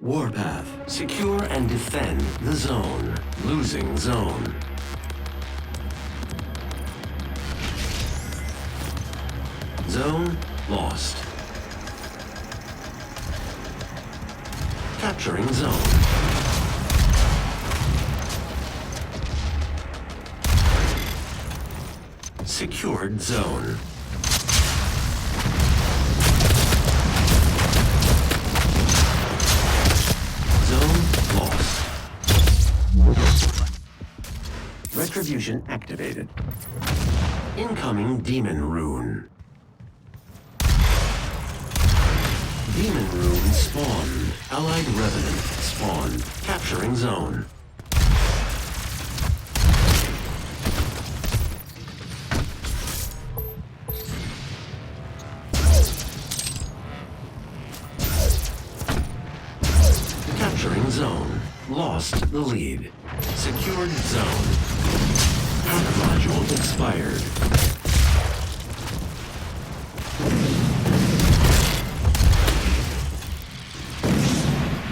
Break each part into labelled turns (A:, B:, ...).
A: Warpath. Secure and defend the zone. Losing zone. Zone lost. Capturing zone. Secured zone. Zone lost. Retribution activated. Incoming Demon Rune. Demon Rune spawned. Allied Revenant spawned. Capturing zone. Capturing zone. Lost the lead. Secured zone. Hack module expired.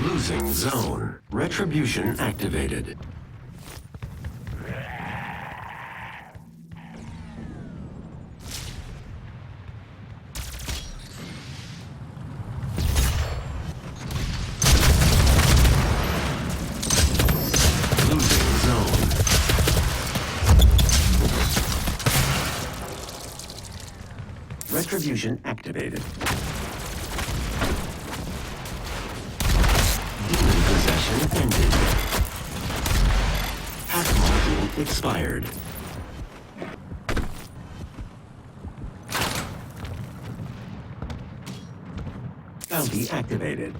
A: Losing zone. Retribution activated. Losing zone. Retribution activated. Possession ended. Hack module expired. Bounty activated.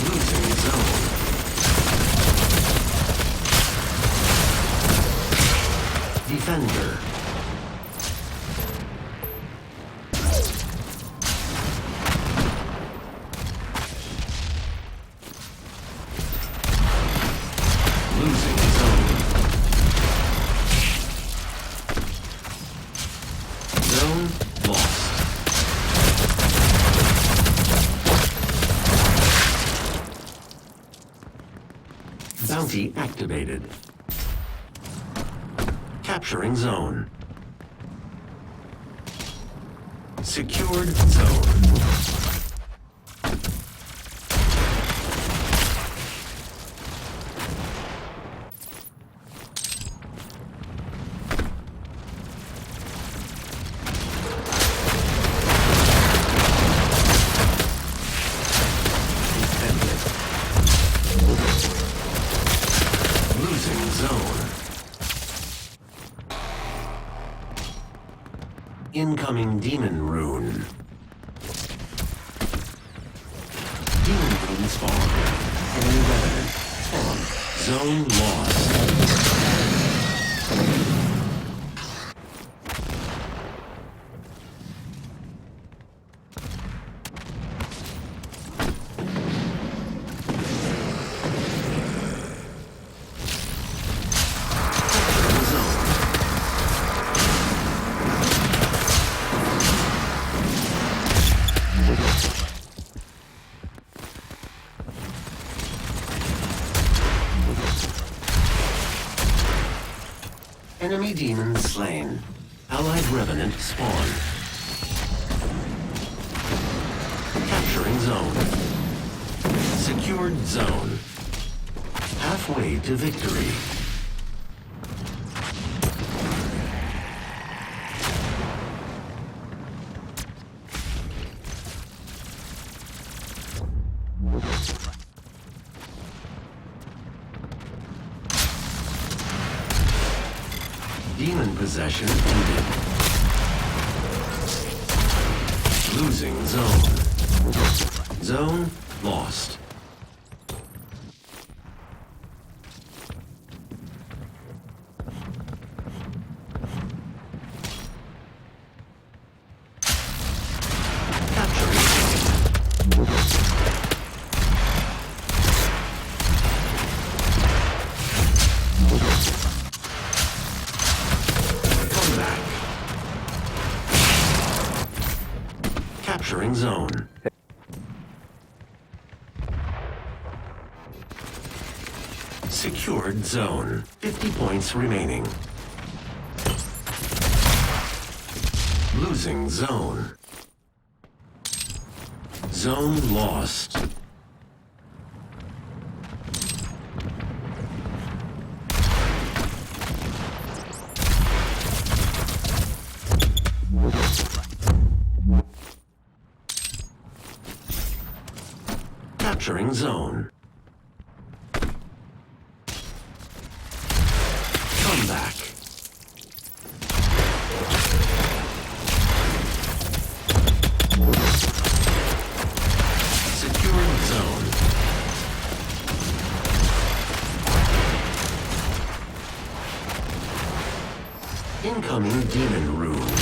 A: Losing zone. Defender. Losing zone. Zone lost. Bounty activated. Capturing zone. Secured zone. Losing zone. Incoming Demon Rune. Demon Rune spawn. Enemy Revenant spawn. Zone lost. Enemy demon slain. Allied Revenant spawn. Capturing zone. Secured zone. Halfway to victory. Demon possession ended. Losing zone. Zone lost. Secured zone. 50 points remaining. Losing zone. Zone lost. Capturing zone. Comeback. Securing zone. Incoming demon rune.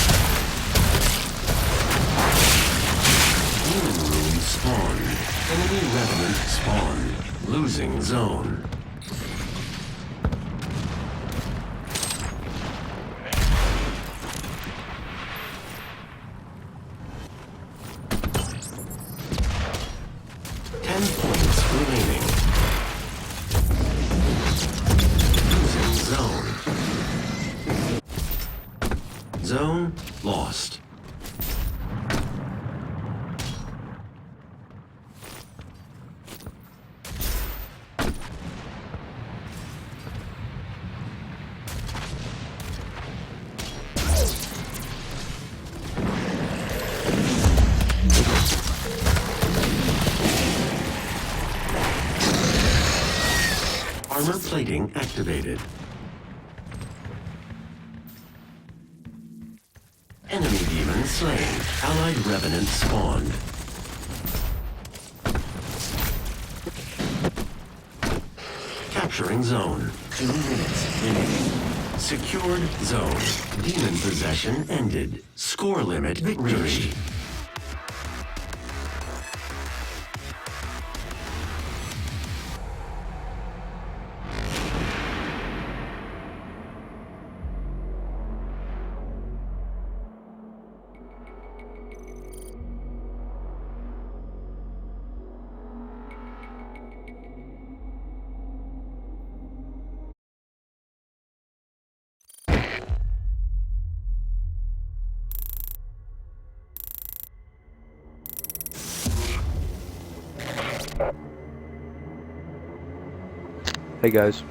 A: Demon rune spawned. Enemy revenant spawned. Losing zone. Remaining. Losing zone. Zone lost. Armor plating activated. Enemy demon slain. Allied revenant spawned. Capturing zone. 2 minutes remaining. Secured zone. Demon possession ended. Score limit victory.
B: Hey guys.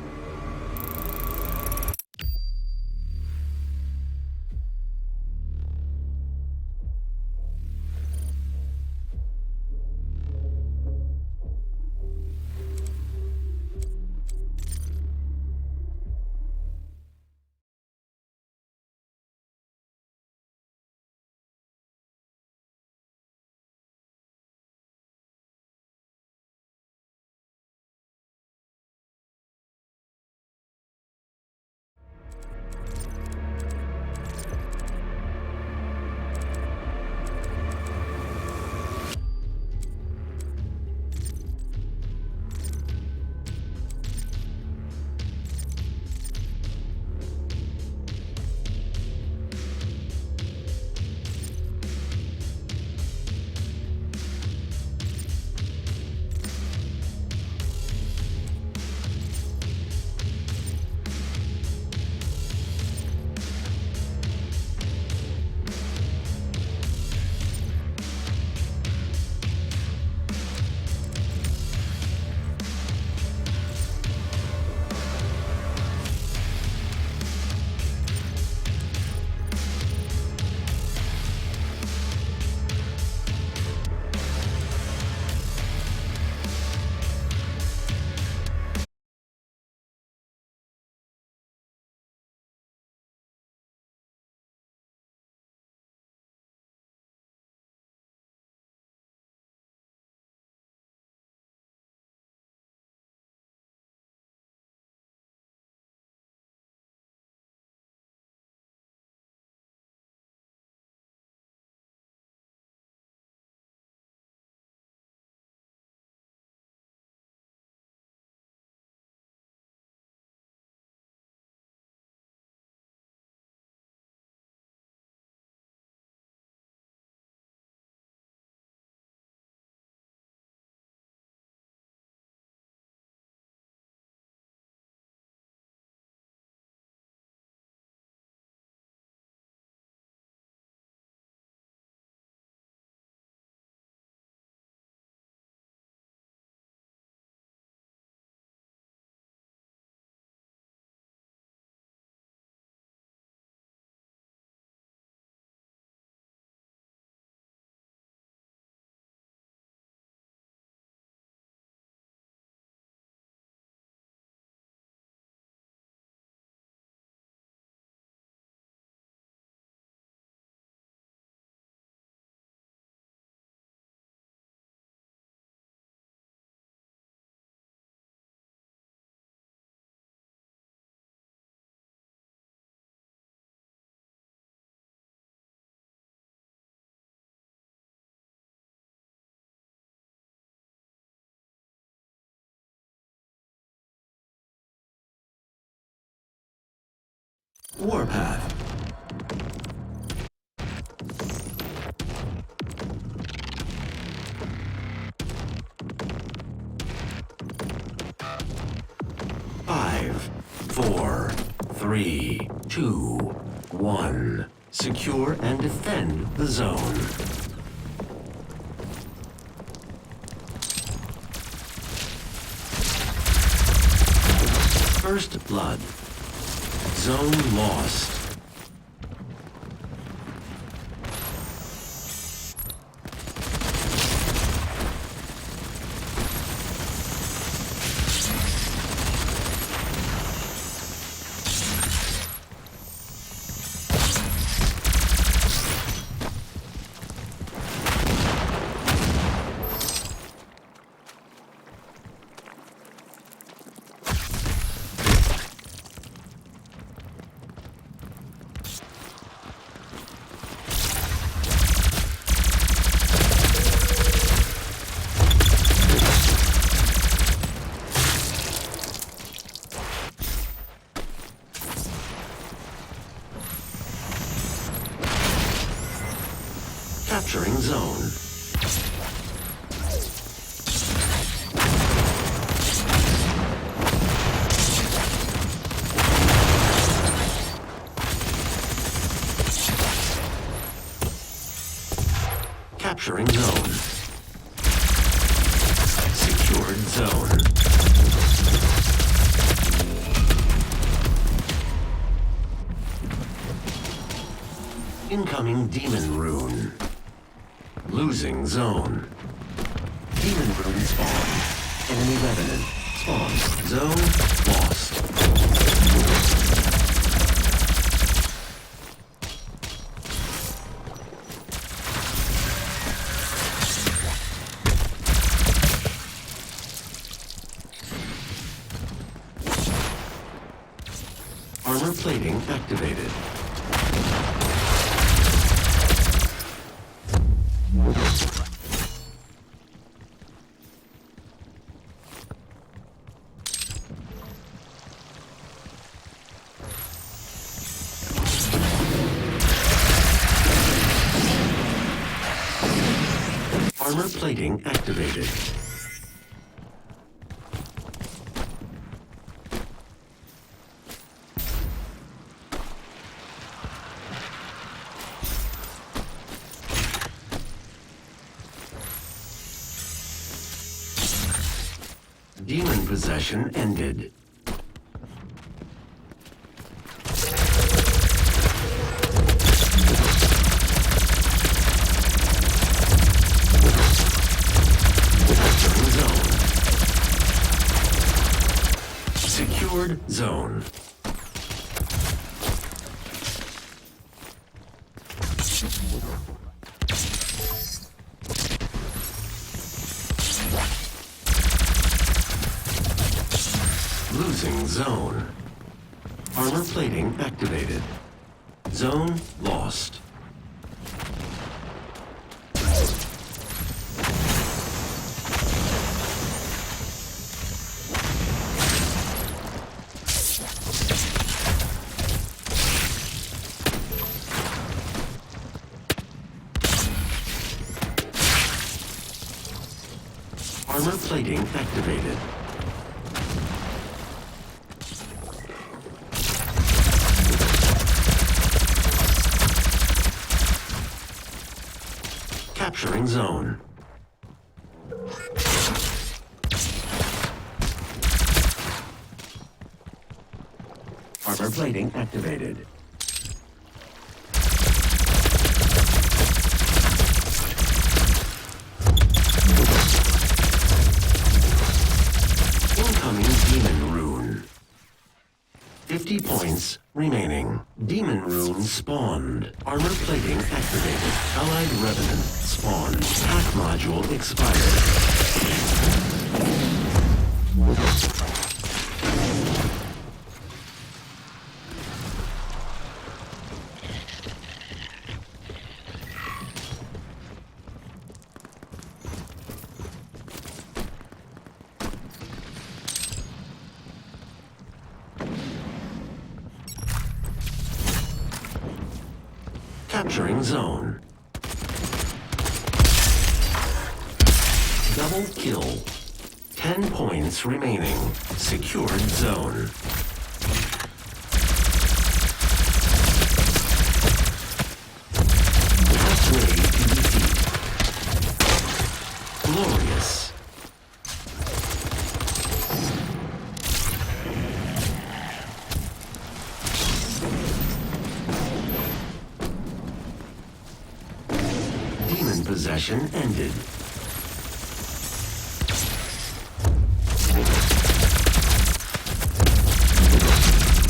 A: Warpath. Five, four, three, two, one. Secure and defend the zone. First blood. Zone lost. Capturing zone. Capturing zone. Secured zone. Incoming demon rune. Losing zone. Demon rune spawn. Enemy revenant. Spawn. Zone lost. Armor plating activated. Armor plating activated. Demon possession ended. Secured zone. Losing zone. Armor plating activated. Zone lost. Armor plating activated. Capturing zone. Armor plating activated. Incoming demon rune. 50 points remaining. Demon rune spawned. Armor plating activated. Allied revenant spawned. Pack module expired. Capturing zone. Double kill. 10 points remaining. Secured zone. Halfway to defeat. Glorious. Demon possession ended.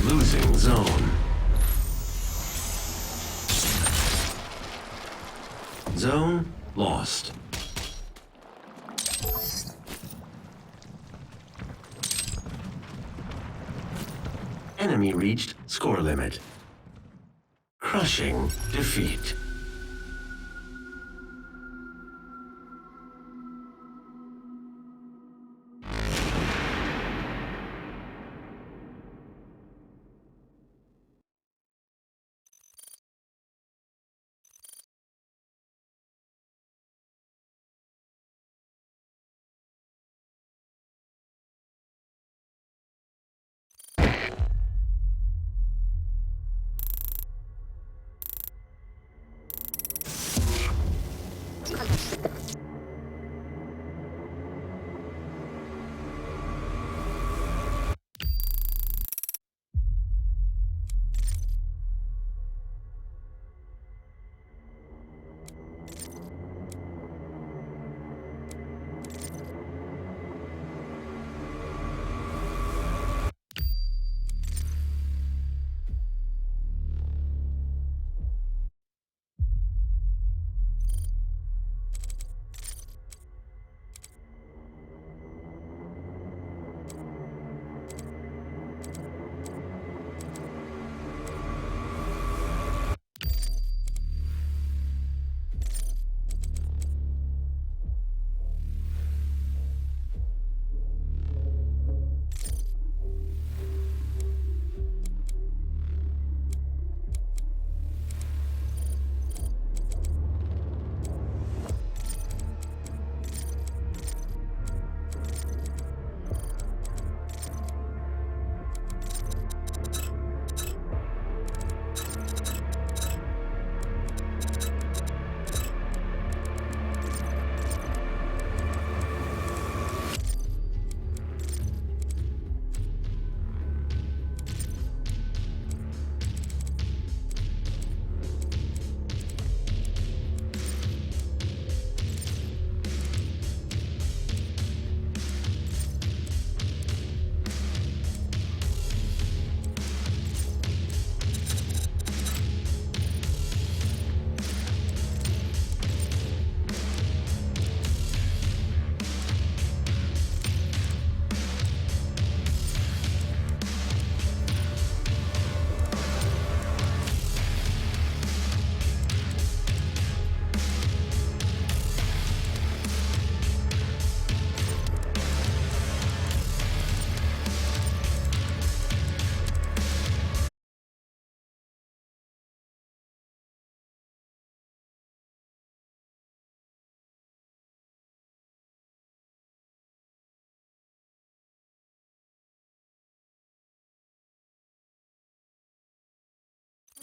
A: Losing zone. Zone lost. Enemy reached score limit. Crushing defeat.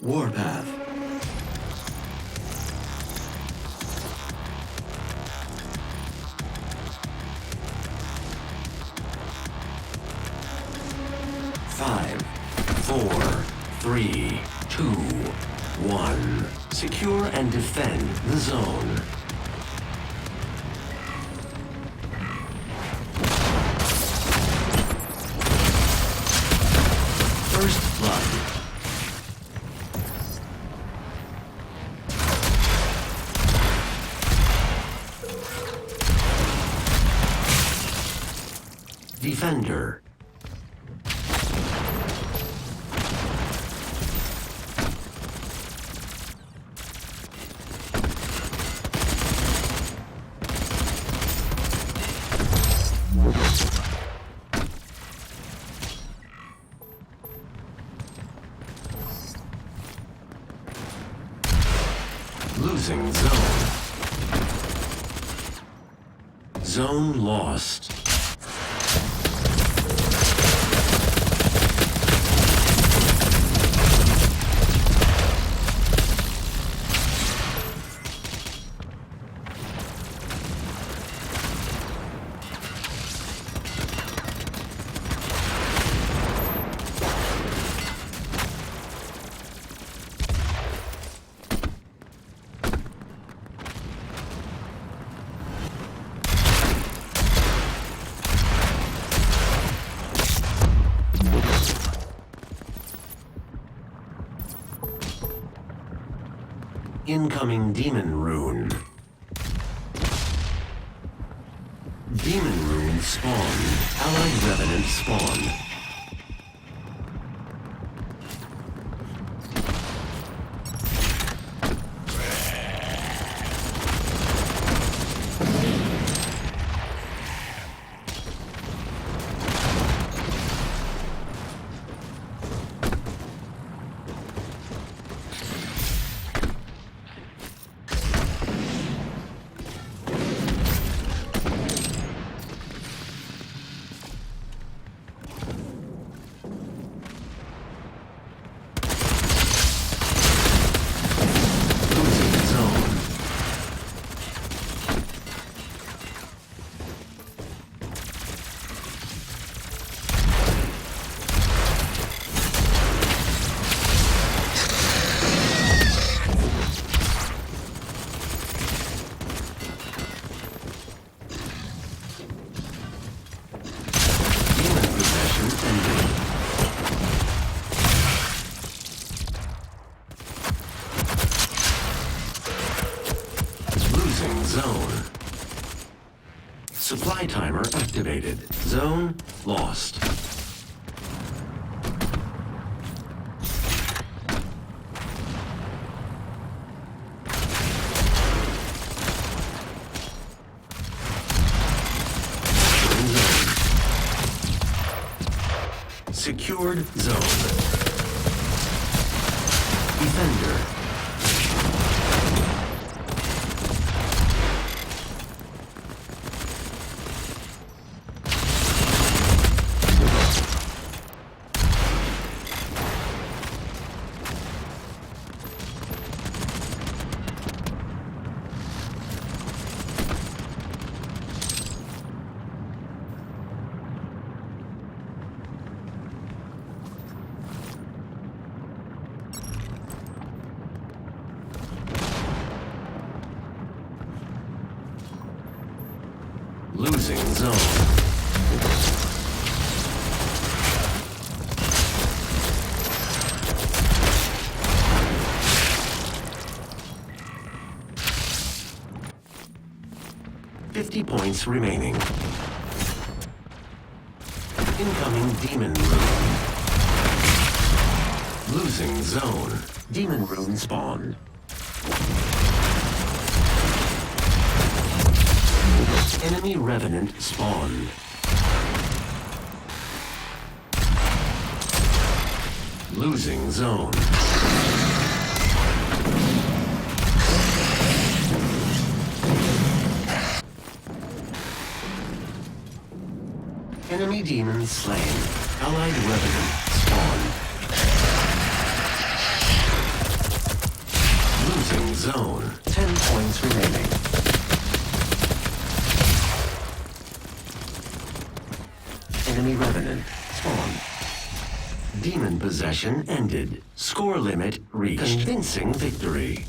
A: Warpath. Five, four, three, two, one. Secure and defend the zone. First blood. Defender. Losing zone. Zone lost. Incoming Demon Rune. Demon Rune spawned. Allied Revenant spawned. Zone. Supply timer activated. Zone lost. Secured zone. Defender. Losing zone. $50 points remaining. Incoming Demon Rune. Losing zone. Demon Rune spawned. Enemy Revenant spawned. Losing zone. Enemy demon slain. Allied Revenant spawned. Losing zone. 10 points remaining. Enemy Revenant spawned. Demon possession ended. Score limit reached. Convincing victory.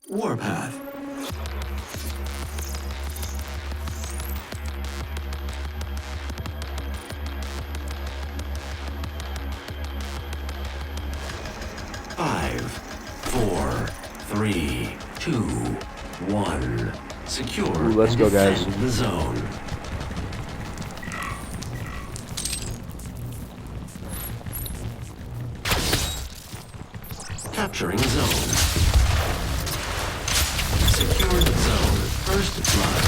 A: Warpath. Five, four, three, two, one. Secure.
B: Ooh, let's
A: and
B: go, guys.
A: defend the zone. Capturing zone. Secured zone. First blood.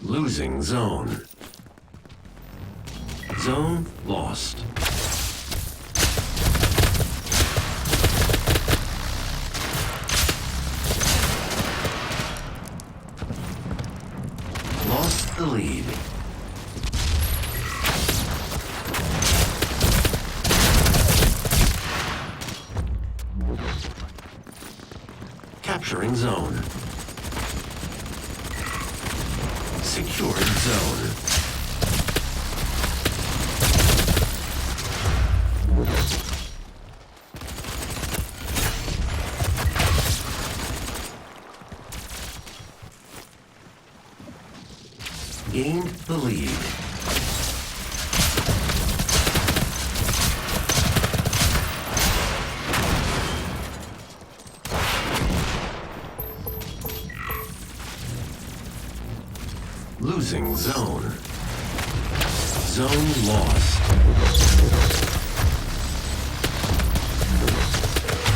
A: Losing zone. Zone lost. Lost the lead. Capturing zone. Secured zone. Gained the lead. Losing zone. Zone lost.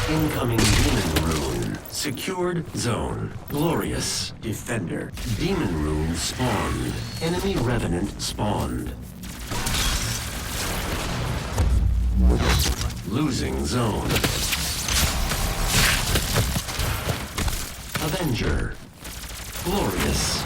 A: Incoming demon rune. Secured zone. Glorious. Defender. Demon rune spawned. Enemy revenant spawned. Losing zone. Avenger. Glorious.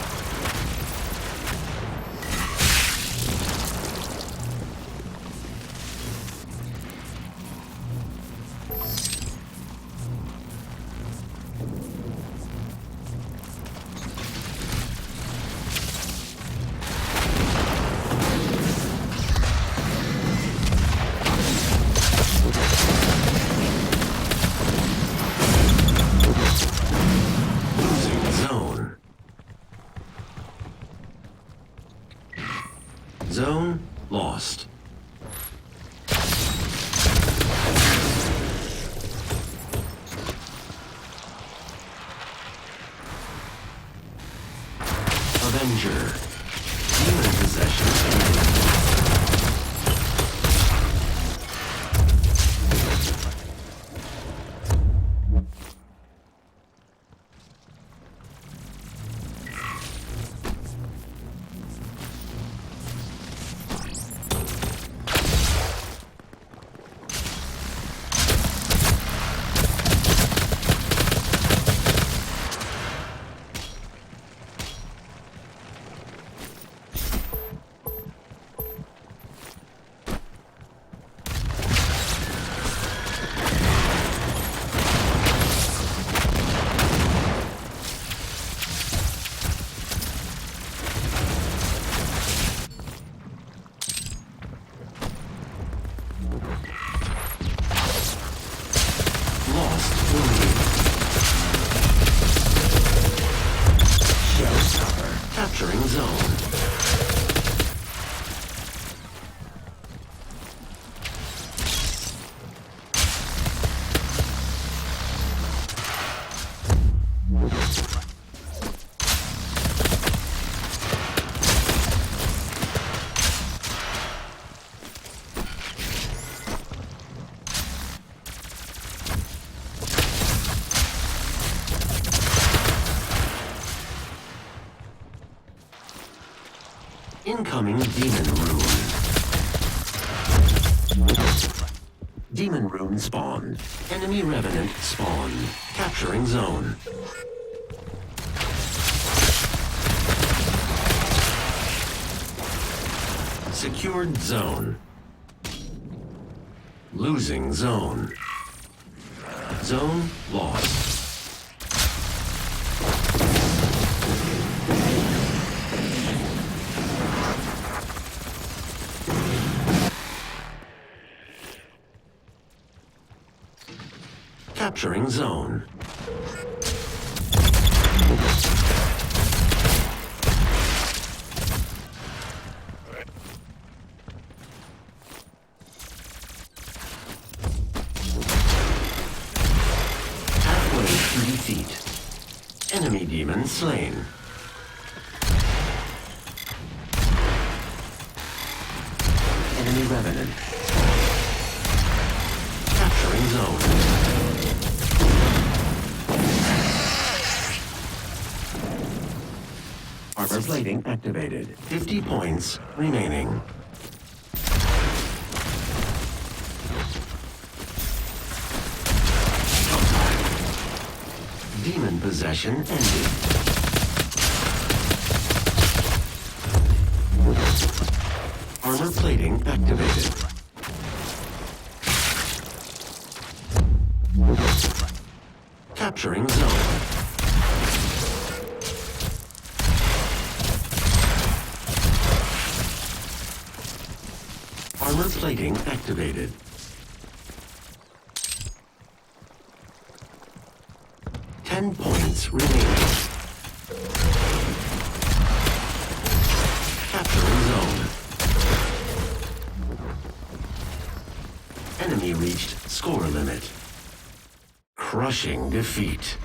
A: Zone lost. Avenger. Demon possession ended. Capturing zone. Incoming demon rune. Demon rune spawned. Enemy revenant spawned. Capturing zone. Secured zone. Losing zone. Zone lost. Capturing zone. Halfway to defeat. Enemy demon slain. Enemy revenant. Capturing zone. Armor plating activated. 50 points remaining. Demon possession ended. Armor plating activated. Capturing zone. Armor plating activated. Ten points remaining. Capturing zone. Enemy reached score limit. Crushing defeat.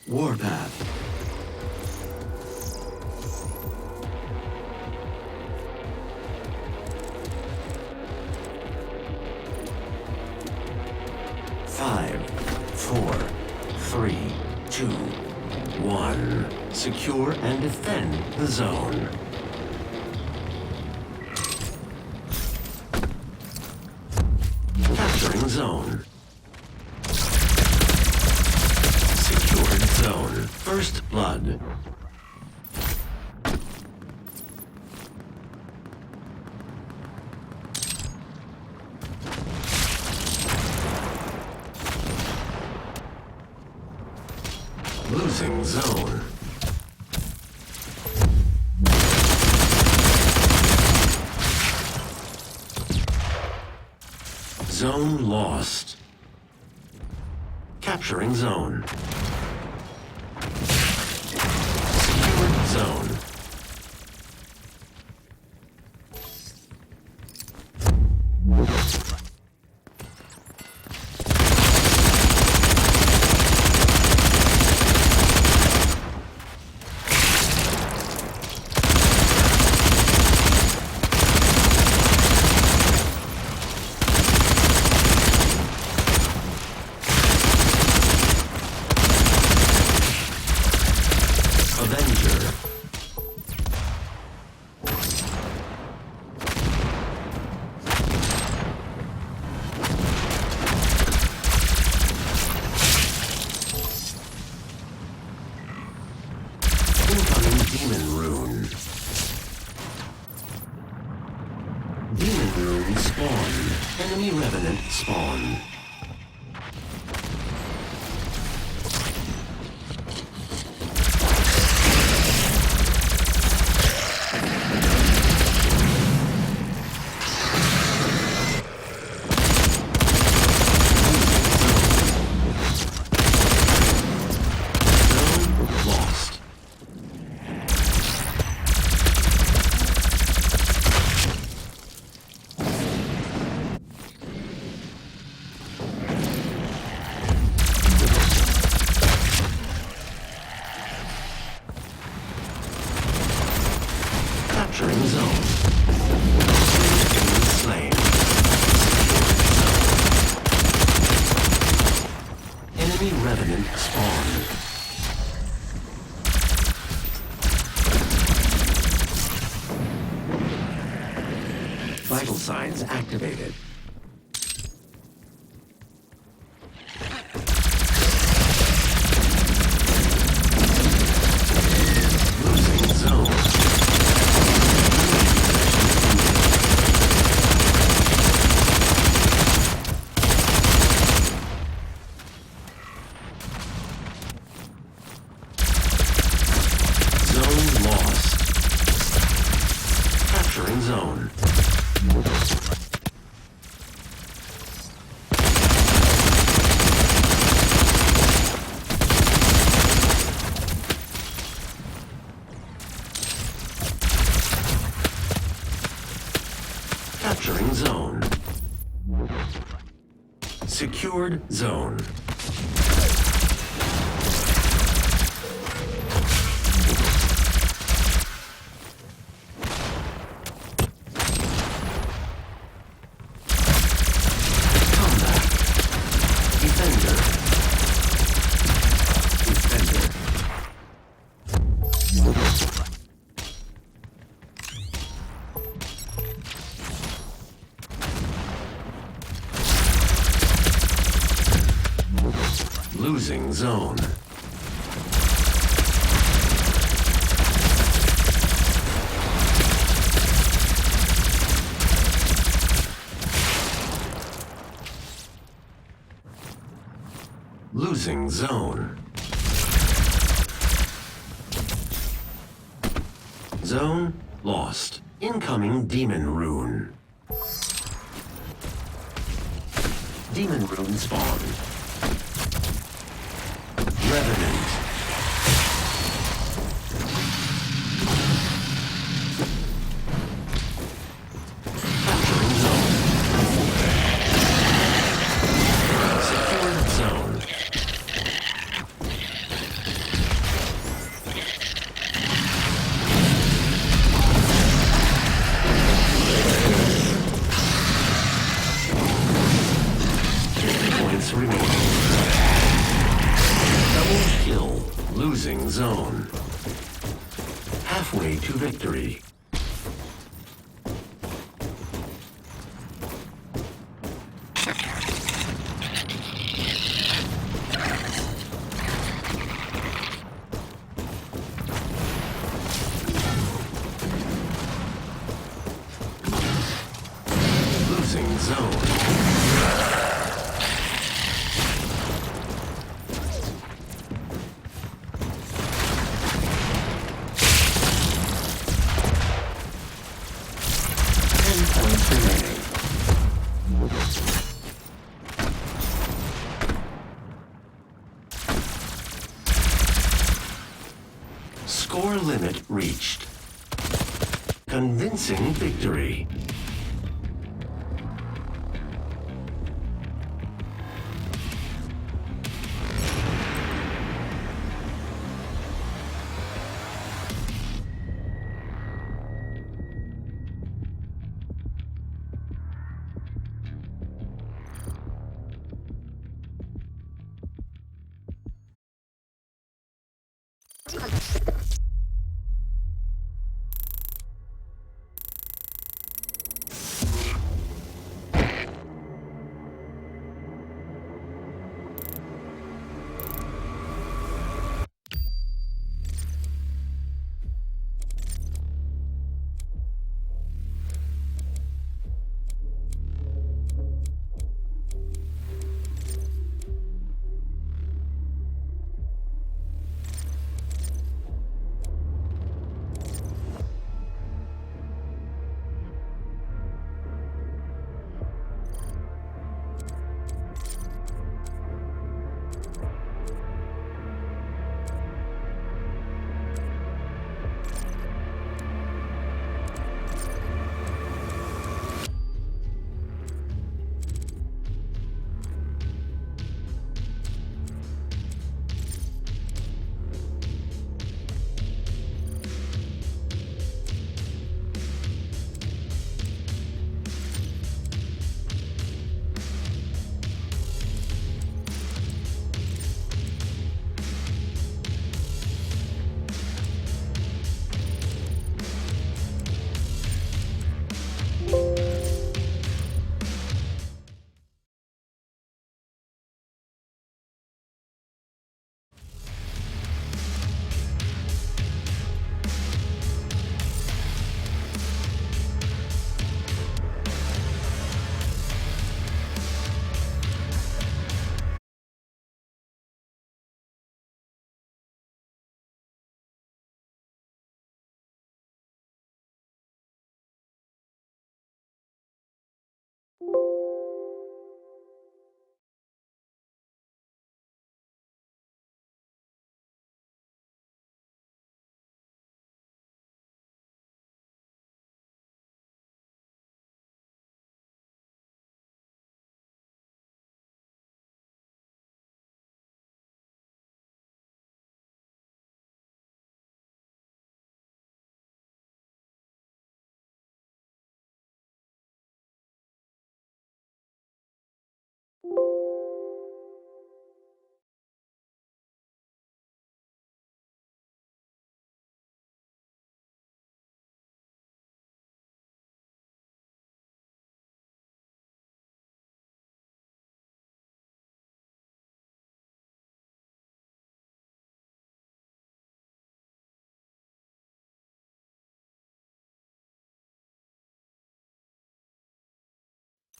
A: Warpath. Five, four, three, two, one. Secure and defend the zone. Capturing zone. Secured zone. First blood. Losing zone. Zone lost. Capturing zone. Secured zone. Enemy revenant spawned. Lost. Capturing zone. Slain. Enemy revenant spawned. Vital signs activated. Losing zone. Zone lost. Capturing zone. Capturing zone. Secured zone. Combat. Defender. Defender. Losing zone. Losing zone. Zone lost. Incoming demon rune. Demon rune spawned. Revenant. Capturing zone. Secured zone. Points remaining. Double kill. Losing zone. Halfway to victory. Losing zone. Points remaining. Score limit reached. Convincing victory.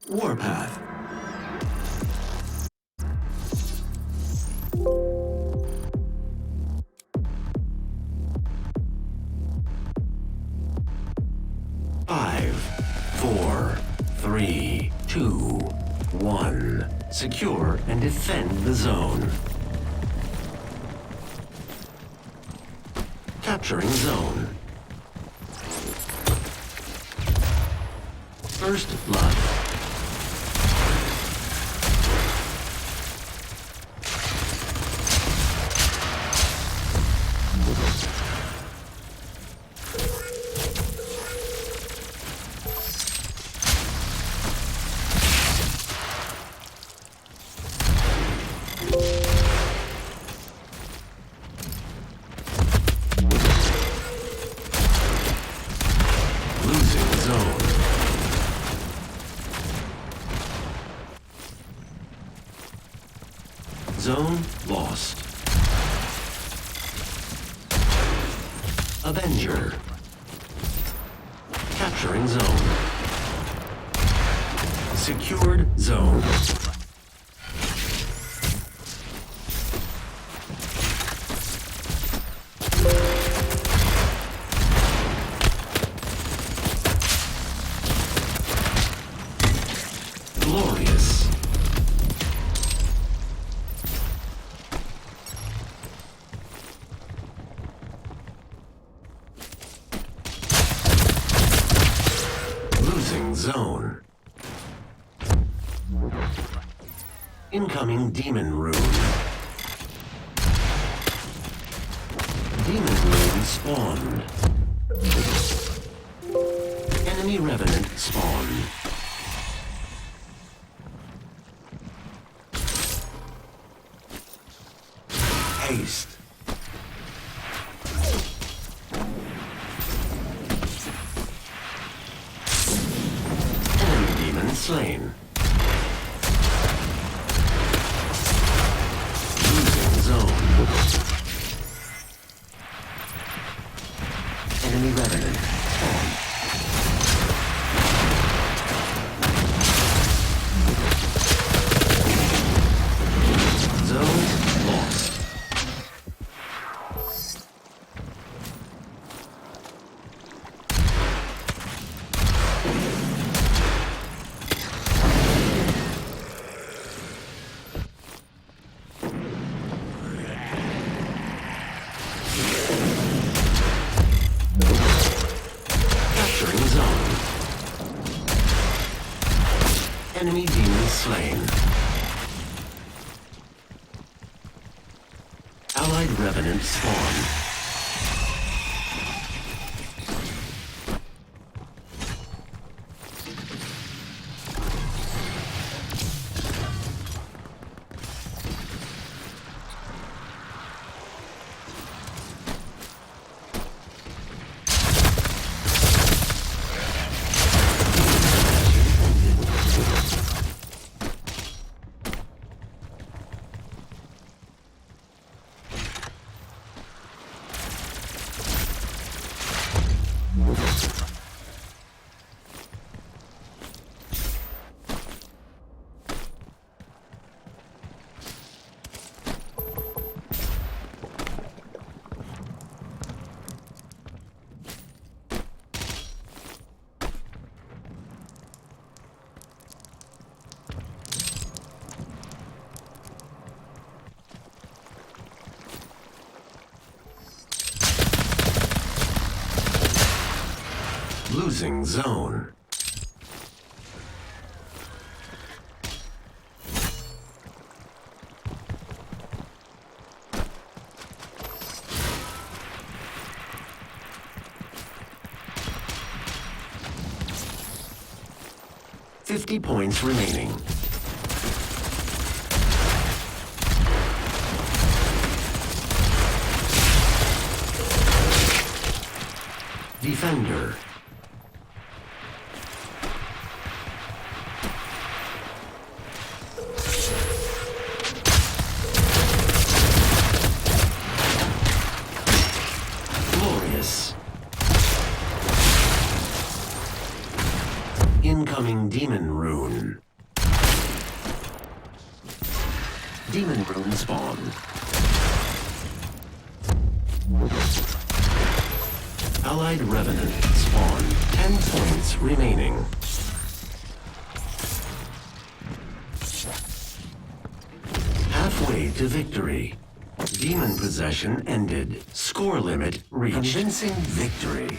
A: Warpath. Five, four, three, two, one. Secure and defend the zone. Capturing zone. First blood. Losing zone. Zone lost. Avenger. Capturing zone. Secured zone. Glorious. Losing zone. Incoming demon rune. Demon rune spawned. Enemy revenant spawned. Haste. Enemy demon slain. Losing zone. Enemy revenant spawned. Zone lost. Capturing zone. Enemy demon slain. Allied revenant spawned. Losing zone. $50 points remaining. Defender. Glorious. Incoming Demon Rune. Demon Rune spawn. Allied Revenant spawn. 10 points remaining. Halfway to victory. Demon possession ended. Score limit reached. Convincing victory.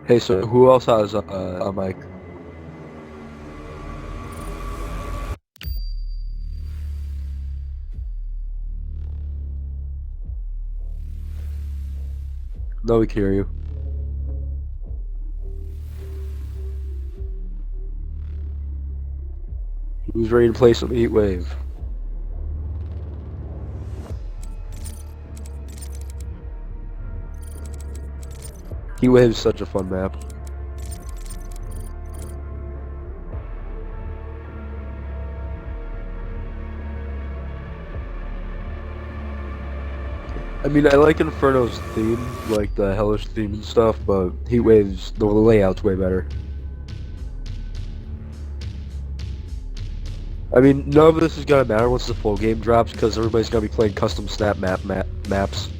B: Hey, so who else has a mic? No, we can hear you. Who's ready to play some Heat Wave? Heat Wave is such a fun map. I mean, I like Inferno's theme, like the Hellish theme and stuff, but Heat Wave's, the layout's way better. I mean, none of this is gonna matter once the full game drops, because everybody's gonna be playing custom snap maps.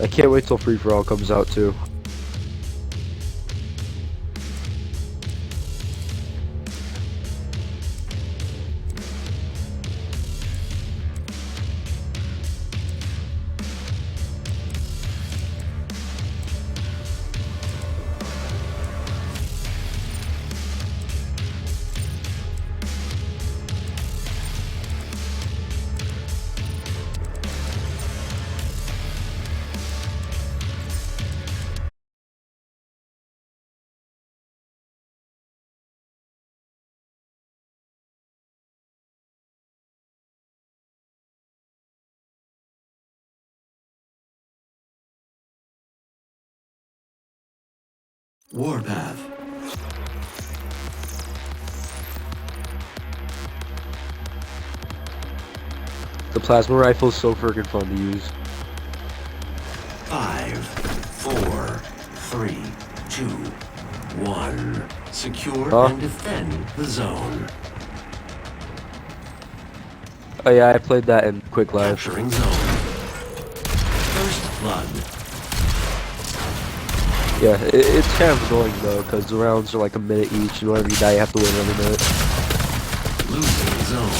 B: I can't wait till Free For All comes out too.
A: Warpath.
B: The plasma rifle is so freaking fun to use.
A: 5, 4, 3, 2, 1. Secure and defend the zone.
B: Oh yeah, I played that in Quick Live.
A: Capturing zone. First blood.
B: Yeah, it's kind of annoying though, because the rounds are like a minute each, and whenever you die, you have to wait another minute.
A: Losing zone.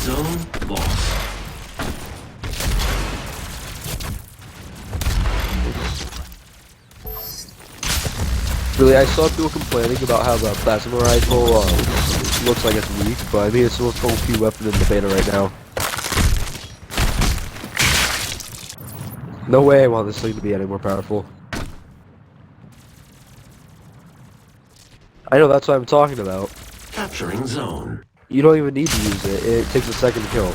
A: Zone lost.
B: Really, I saw people complaining about how the plasma rifle looks like it's weak, but I mean it's the most OP weapon in the beta right now. No way I want this thing to be any more powerful. I know, that's what I'm talking about.
A: Capturing zone.
B: You don't even need to use it. It takes a second to kill.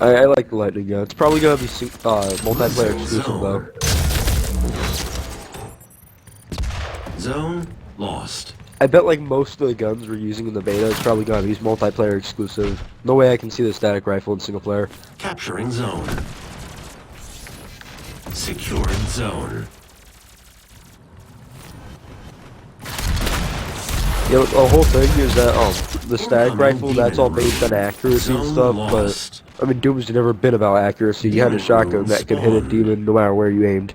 B: I like the lightning gun. It's probably gonna be multiplayer exclusive though.
A: Zone lost.
B: I bet like most of the guns we're using in the beta is probably gonna be multiplayer exclusive. No way I can see the static rifle in single player.
A: Capturing zone. Secured zone.
B: You know, the whole thing is that the static rifle, that's all based on accuracy and stuff, but I mean Doom's never been about accuracy. You had a shotgun that could hit a demon no matter where you aimed.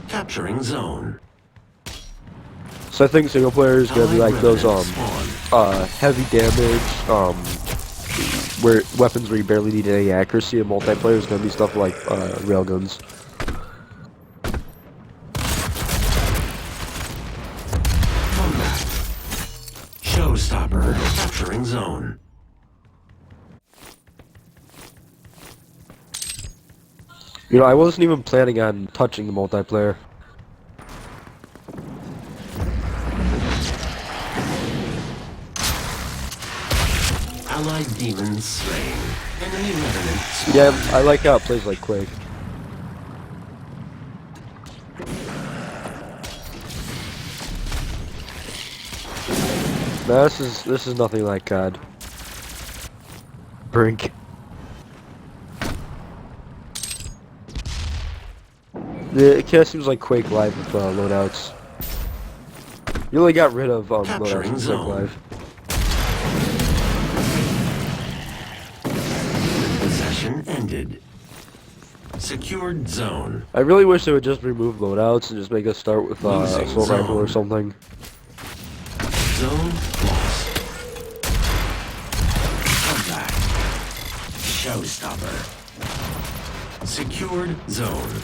A: Capturing zone.
B: So I think single player is gonna be like those heavy damage, where weapons where you barely need any accuracy, and multiplayer is gonna be stuff like railguns.
A: Capturing zone.
B: You know, I wasn't even planning on touching the multiplayer.
A: Allied demons slain. Enemy revenant spawned.
B: Yeah, I like how it plays like Quake. No, this is nothing like COD. Brink. It kind of seems like Quake Live with loadouts. You only got rid of loadouts
A: Capturing
B: in Quake
A: zone.
B: Live.
A: Possession ended. Secured zone.
B: I really wish they would just remove loadouts and just make us start with
A: Losing
B: assault rifle or
A: zone.
B: something.
A: Zone lost. Comeback. Showstopper. Secured zone.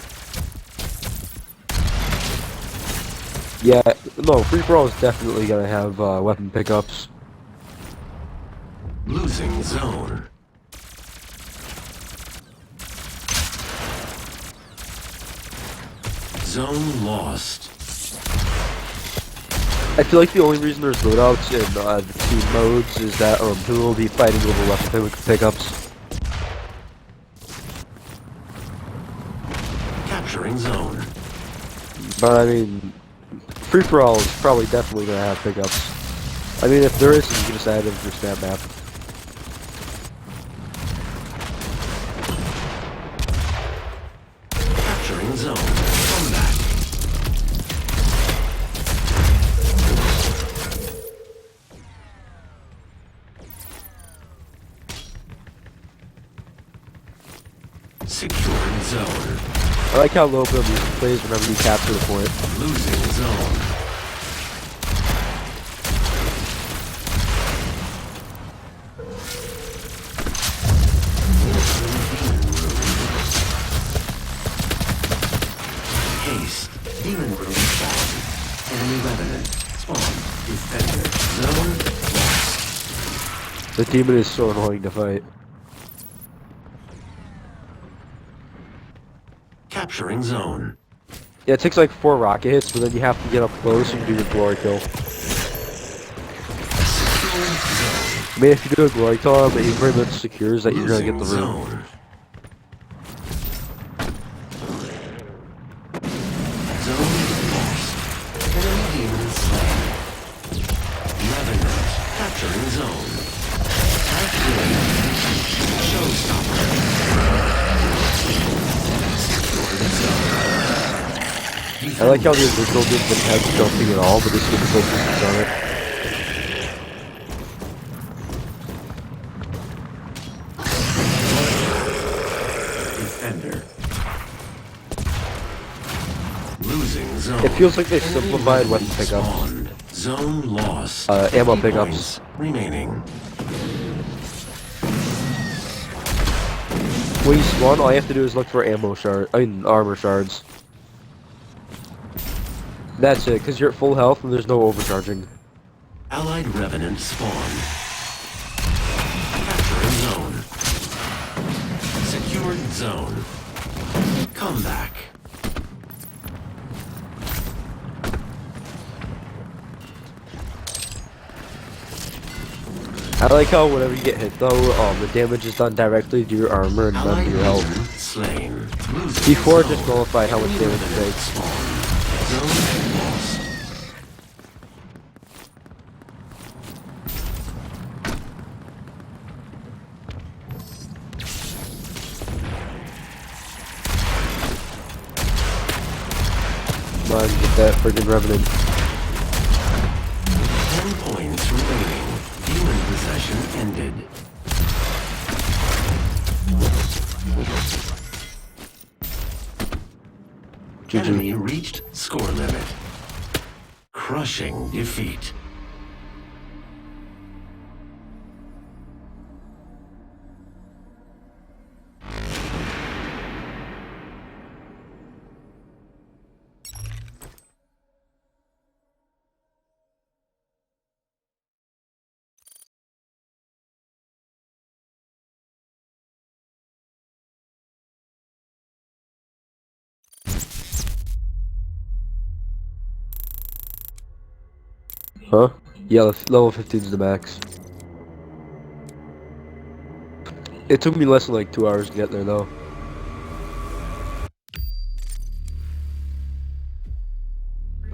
B: Yeah, no, free for all is definitely gonna have weapon pickups.
A: Losing zone. Zone lost.
B: I feel like the only reason there's loadouts in the team modes is that people will be fighting over weapon pickups.
A: Capturing zone.
B: But I mean, free for all is probably definitely gonna have pickups. I mean, if there is, you can just add it to your snap map.
A: Capturing zone. Comeback. Secured zone.
B: I like how low build music plays whenever you capture the point.
A: Losing zone. Haste. Demon room spawn. Enemy revenant. Spawn. Defender. Zone lost.
B: The demon is so annoying to fight.
A: Capturing zone.
B: Yeah, it takes like 4 rocket hits, but then you have to get up close and do your glory kill.
A: Secured zone.
B: I mean, if you do a glory kill on him, he pretty much secures that you're gonna get the
A: Losing
B: room.
A: zone. Zone lost. Enemy demon slain. Revenant. Capturing zone. Activate. Showstopper. Secured zone.
B: I like how the original game didn't have jumping at all, but this game focuses on it.
A: Defender. Losing zone.
B: It feels like they
A: Enemy
B: simplified weapon
A: revenant
B: pickups.
A: spawned. Zone lost.
B: Ammo
A: 50
B: pickups.
A: points remaining.
B: When you spawn, all you have to do is look for armor shards. That's it, because you're at full health and there's no overcharging.
A: Allied revenant spawned. Capturing zone. Secured zone. Comeback.
B: I like how whenever you get hit though, the damage is done directly to your armor and none
A: Allied
B: to your health.
A: demon slain. Losing
B: Before it
A: zone.
B: just nullified how much
A: Enemy
B: damage it
A: revenant
B: takes.
A: spawned. Zone lost.
B: Come on, get that friggin' revenant.
A: 10 points remaining. Demon possession ended. Enemy
B: GG.
A: reached score limit. Crushing defeat.
B: Huh? Yeah, level 15 is the max. It took me less than like 2 hours to get there though.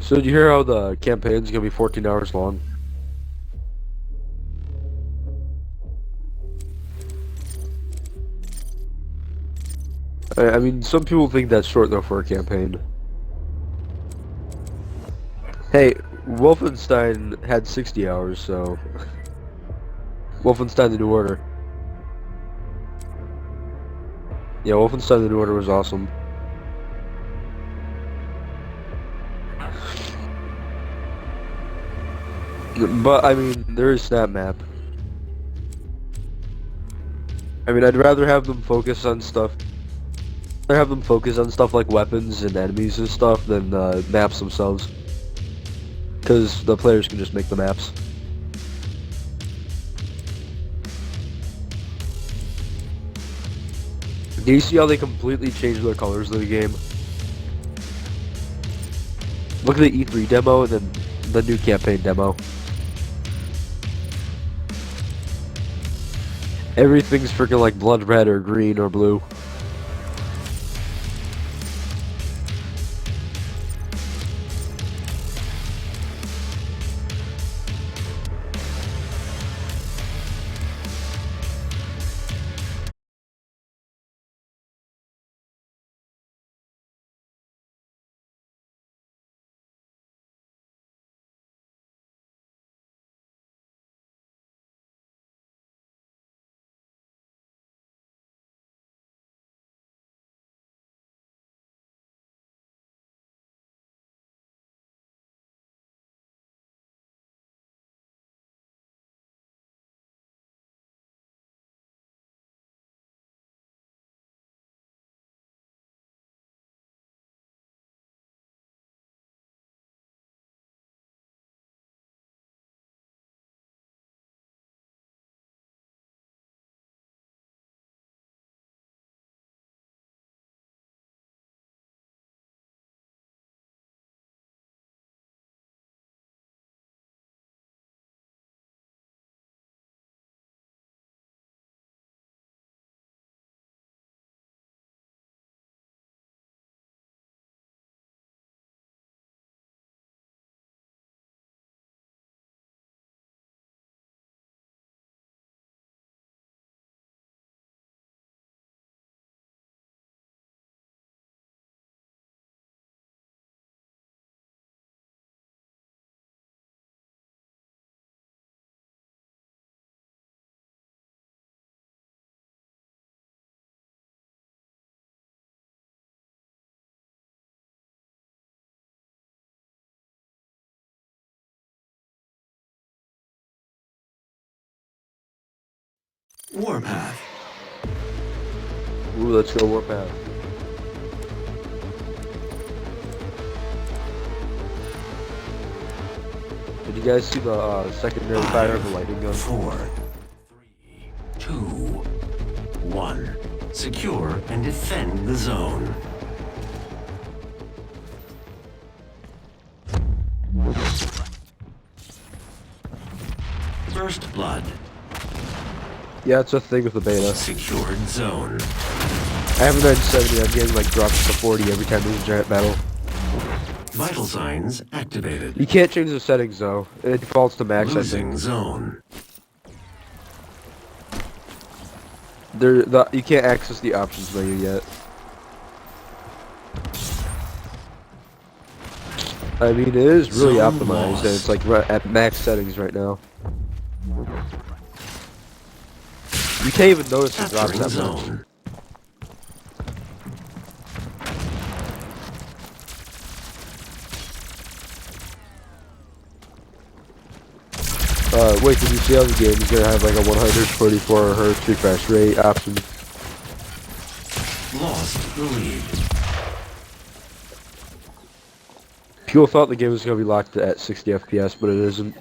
B: So did you hear how the campaign's gonna be 14 hours long? I mean, some people think that's short though for a campaign. Hey, Wolfenstein had 60 hours, so... Wolfenstein the New Order. Yeah, Wolfenstein the New Order was awesome. But, I mean, there is Snap Map. I mean, I'd rather have them focus on stuff... I'd have them focus on stuff like weapons and enemies and stuff than maps themselves. Because the players can just make the maps. Do you see how they completely changed their colors of the game? Look at the E3 demo and then the new campaign demo. Everything's freaking like blood red or green or blue.
A: Warpath.
B: Ooh, let's go Warpath. Did you guys see the secondary fire of the lightning gun?
A: 4, 3, 2, 1. Secure and defend the zone. First blood.
B: Yeah, it's a thing with the beta.
A: Secured zone.
B: I haven't done 70, I'm getting like dropped to 40 every time there's a giant battle.
A: Vital signs activated.
B: You can't change the settings though. It defaults to max, I
A: Losing
B: think.
A: zone.
B: You can't access the options menu yet. I mean, it is really
A: Zone
B: optimized,
A: lost.
B: and it's like right at max settings right now. You can't even notice it drops
A: Capturing
B: that much.
A: zone.
B: Wait, did you see how the game is gonna have like a 144 Hz refresh rate option?
A: Lost the lead.
B: People thought the game was gonna be locked at 60 FPS, but it isn't.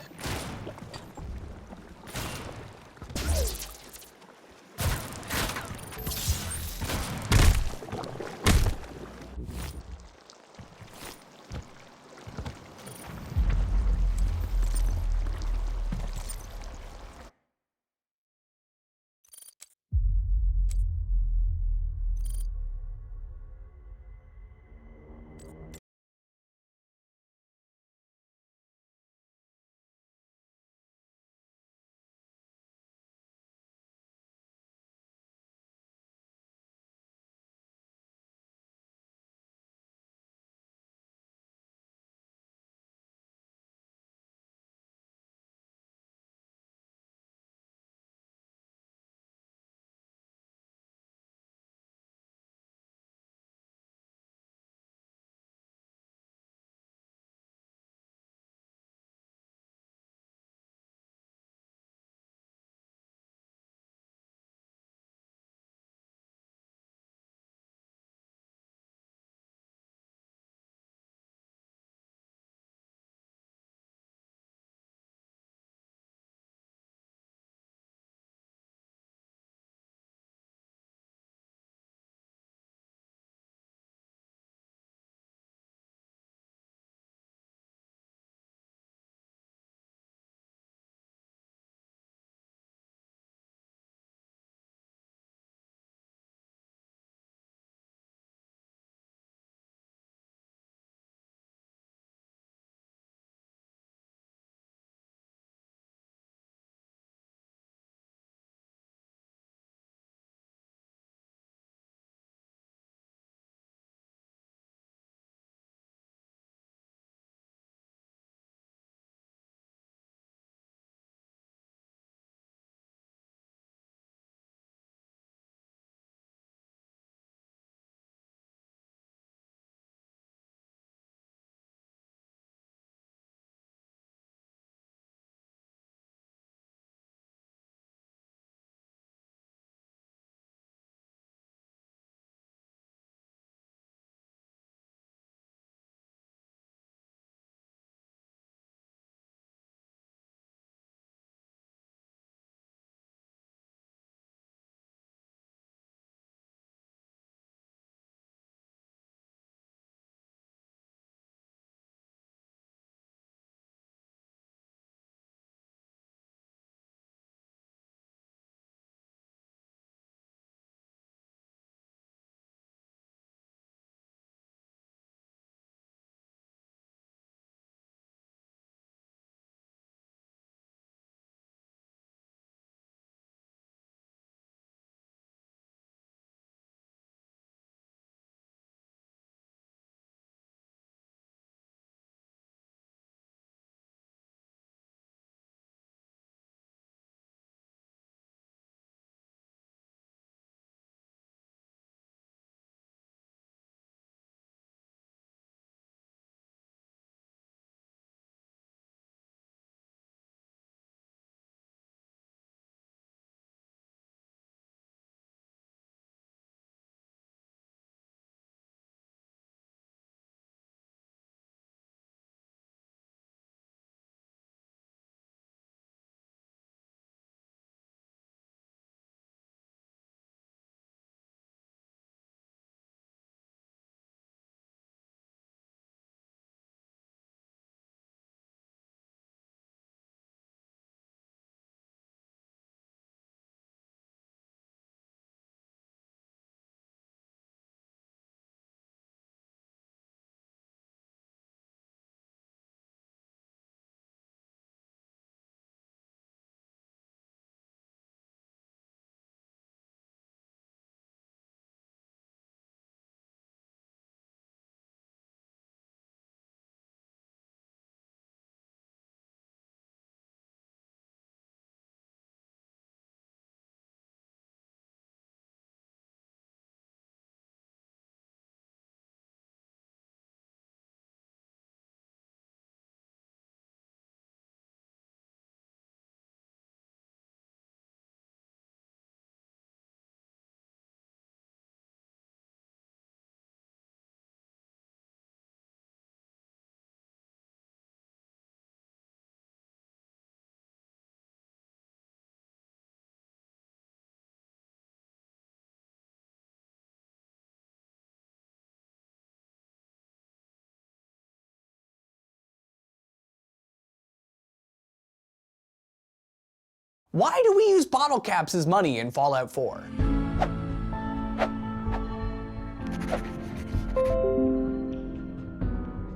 C: Why do we use bottle caps as money in Fallout 4?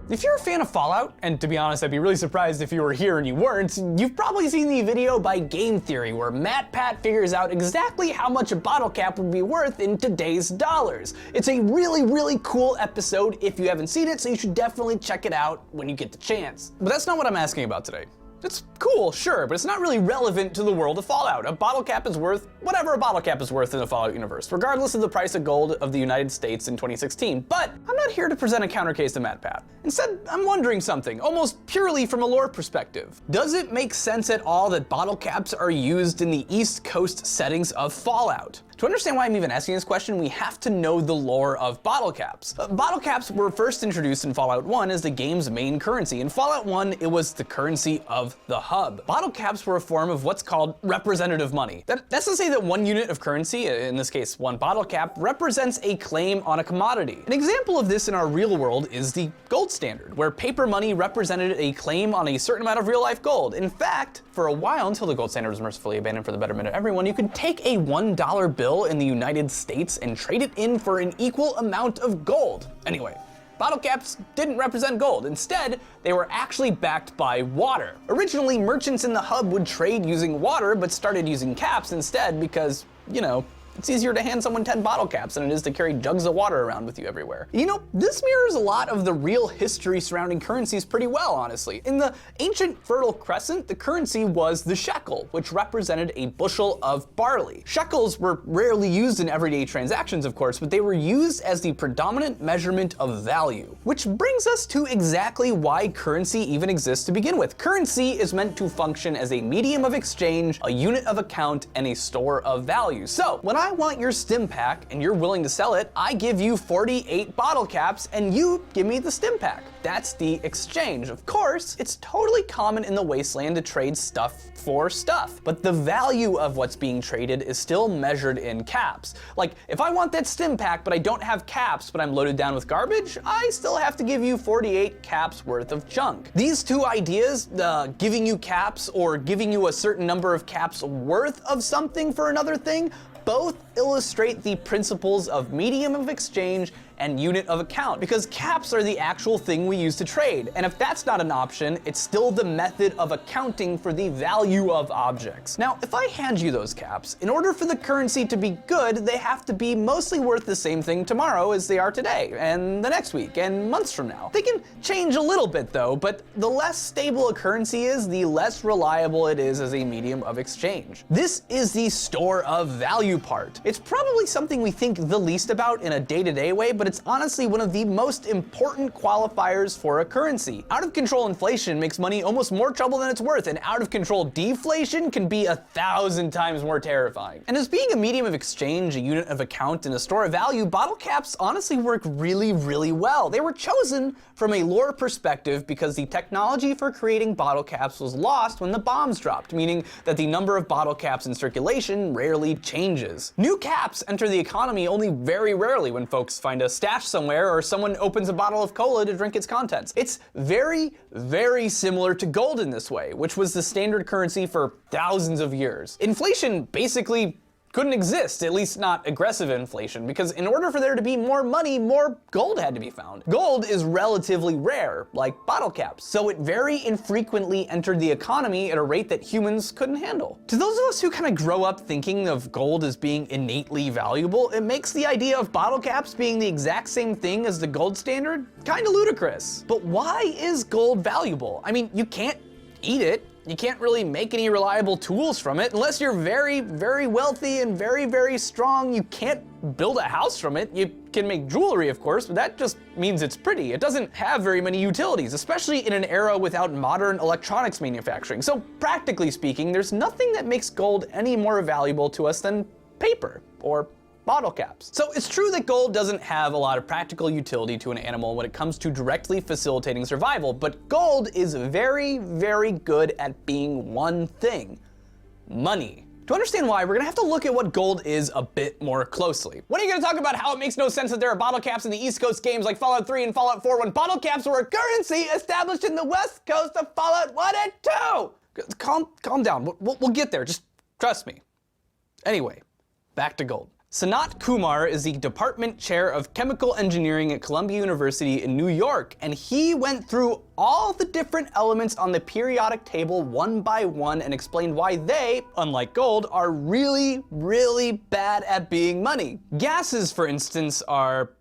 C: If you're a fan of Fallout, and to be honest, I'd be really surprised if you were here and you weren't, you've probably seen the video by Game Theory where MatPat figures out exactly how much a bottle cap would be worth in today's dollars. It's a really, really cool episode if you haven't seen it, so you should definitely check it out when you get the chance. But that's not what I'm asking about today. It's cool, sure, but it's not really relevant to the world of Fallout. A bottle cap is worth whatever a bottle cap is worth in the Fallout universe, regardless of the price of gold of the United States in 2016. But I'm not here to present a counter case to MatPat. Instead, I'm wondering something, almost purely from a lore perspective. Does it make sense at all that bottle caps are used in the East Coast settings of Fallout? To understand why I'm even asking this question, we have to know the lore of bottle caps. Bottle caps were first introduced in Fallout 1 as the game's main currency. In Fallout 1, it was the currency of the hub. Bottle caps were a form of what's called representative money. That's to say that one unit of currency, in this case one bottle cap, represents a claim on a commodity. An example of this in our real world is the gold standard, where paper money represented a claim on a certain amount of real-life gold. In fact, for a while, until the gold standard was mercifully abandoned for the betterment of everyone, you could take a $1 bill in the United States and trade it in for an equal amount of gold. Anyway, bottle caps didn't represent gold. Instead, they were actually backed by water. Originally, merchants in the hub would trade using water, but started using caps instead because, you know, it's easier to hand someone 10 bottle caps than it is to carry jugs of water around with you everywhere. You know, this mirrors a lot of the real history surrounding currencies pretty well, honestly. In the ancient Fertile Crescent, the currency was the shekel, which represented a bushel of barley. Shekels were rarely used in everyday transactions, of course, but they were used as the predominant measurement of value. Which brings us to exactly why currency even exists to begin with. Currency is meant to function as a medium of exchange, a unit of account, and a store of value. So, when I want your stim pack and you're willing to sell it, I give you 48 bottle caps and you give me the stim pack. That's the exchange. Of course, it's totally common in the wasteland to trade stuff for stuff, but the value of what's being traded is still measured in caps. Like, if I want that stim pack but I don't have caps but I'm loaded down with garbage, I still have to give you 48 caps worth of junk. These two ideas, giving you caps or giving you a certain number of caps worth of something for another thing, both illustrate the principles of medium of exchange and unit of account, because caps are the actual thing we use to trade. And if that's not an option, it's still the method of accounting for the value of objects. Now, if I hand you those caps, in order for the currency to be good, they have to be mostly worth the same thing tomorrow as they are today, and the next week, and months from now. They can change a little bit though, but the less stable a currency is, the less reliable it is as a medium of exchange. This is the store of value part. It's probably something we think the least about in a day-to-day way, but it's honestly one of the most important qualifiers for a currency. Out of control inflation makes money almost more trouble than it's worth, and out of control deflation can be 1,000 times more terrifying. And as being a medium of exchange, a unit of account, and a store of value, bottle caps honestly work really, really well. They were chosen from a lore perspective because the technology for creating bottle caps was lost when the bombs dropped, meaning that the number of bottle caps in circulation rarely changes. New caps enter the economy only very rarely when folks find a stash somewhere or someone opens a bottle of cola to drink its contents. It's very, very similar to gold in this way, which was the standard currency for thousands of years. Inflation basically couldn't exist, at least not aggressive inflation, because in order for there to be more money, more gold had to be found. Gold is relatively rare, like bottle caps, so it very infrequently entered the economy at a rate that humans couldn't handle. To those of us who kind of grow up thinking of gold as being innately valuable, it makes the idea of bottle caps being the exact same thing as the gold standard kind of ludicrous. But why is gold valuable? I mean, you can't eat it. You can't really make any reliable tools from it. Unless you're very, very wealthy and very, very strong, you can't build a house from it. You can make jewelry, of course, but that just means it's pretty. It doesn't have very many utilities, especially in an era without modern electronics manufacturing. So practically speaking, there's nothing that makes gold any more valuable to us than paper or bottle caps. So it's true that gold doesn't have a lot of practical utility to an animal when it comes to directly facilitating survival, but gold is very, very good at being one thing: money. To understand why, we're gonna have to look at what gold is a bit more closely. When are you gonna talk about how it makes no sense that there are bottle caps in the East Coast games like Fallout 3 and Fallout 4 when bottle caps were a currency established in the West Coast of Fallout 1 and 2? Calm down, we'll get there. Just Trust me. Anyway, back to gold. Sanat Kumar is the department chair of chemical engineering at Columbia University in New York, and he went through all the different elements on the periodic table one by one and explained why they, unlike gold, are really, really bad at being money. Gases, for instance, are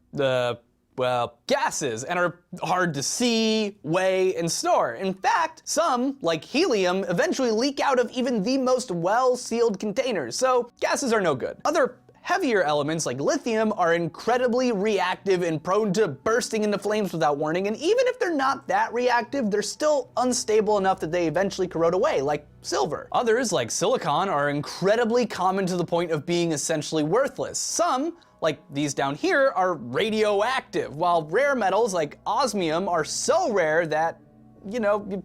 C: gases, and are hard to see, weigh, and store. In fact, some, like helium, eventually leak out of even the most well-sealed containers, so gases are no good. Other heavier elements like lithium are incredibly reactive and prone to bursting into flames without warning, and even if they're not that reactive, they're still unstable enough that they eventually corrode away, like silver. Others, like silicon, are incredibly common to the point of being essentially worthless. Some, like these down here, are radioactive, while rare metals like osmium are so rare that, you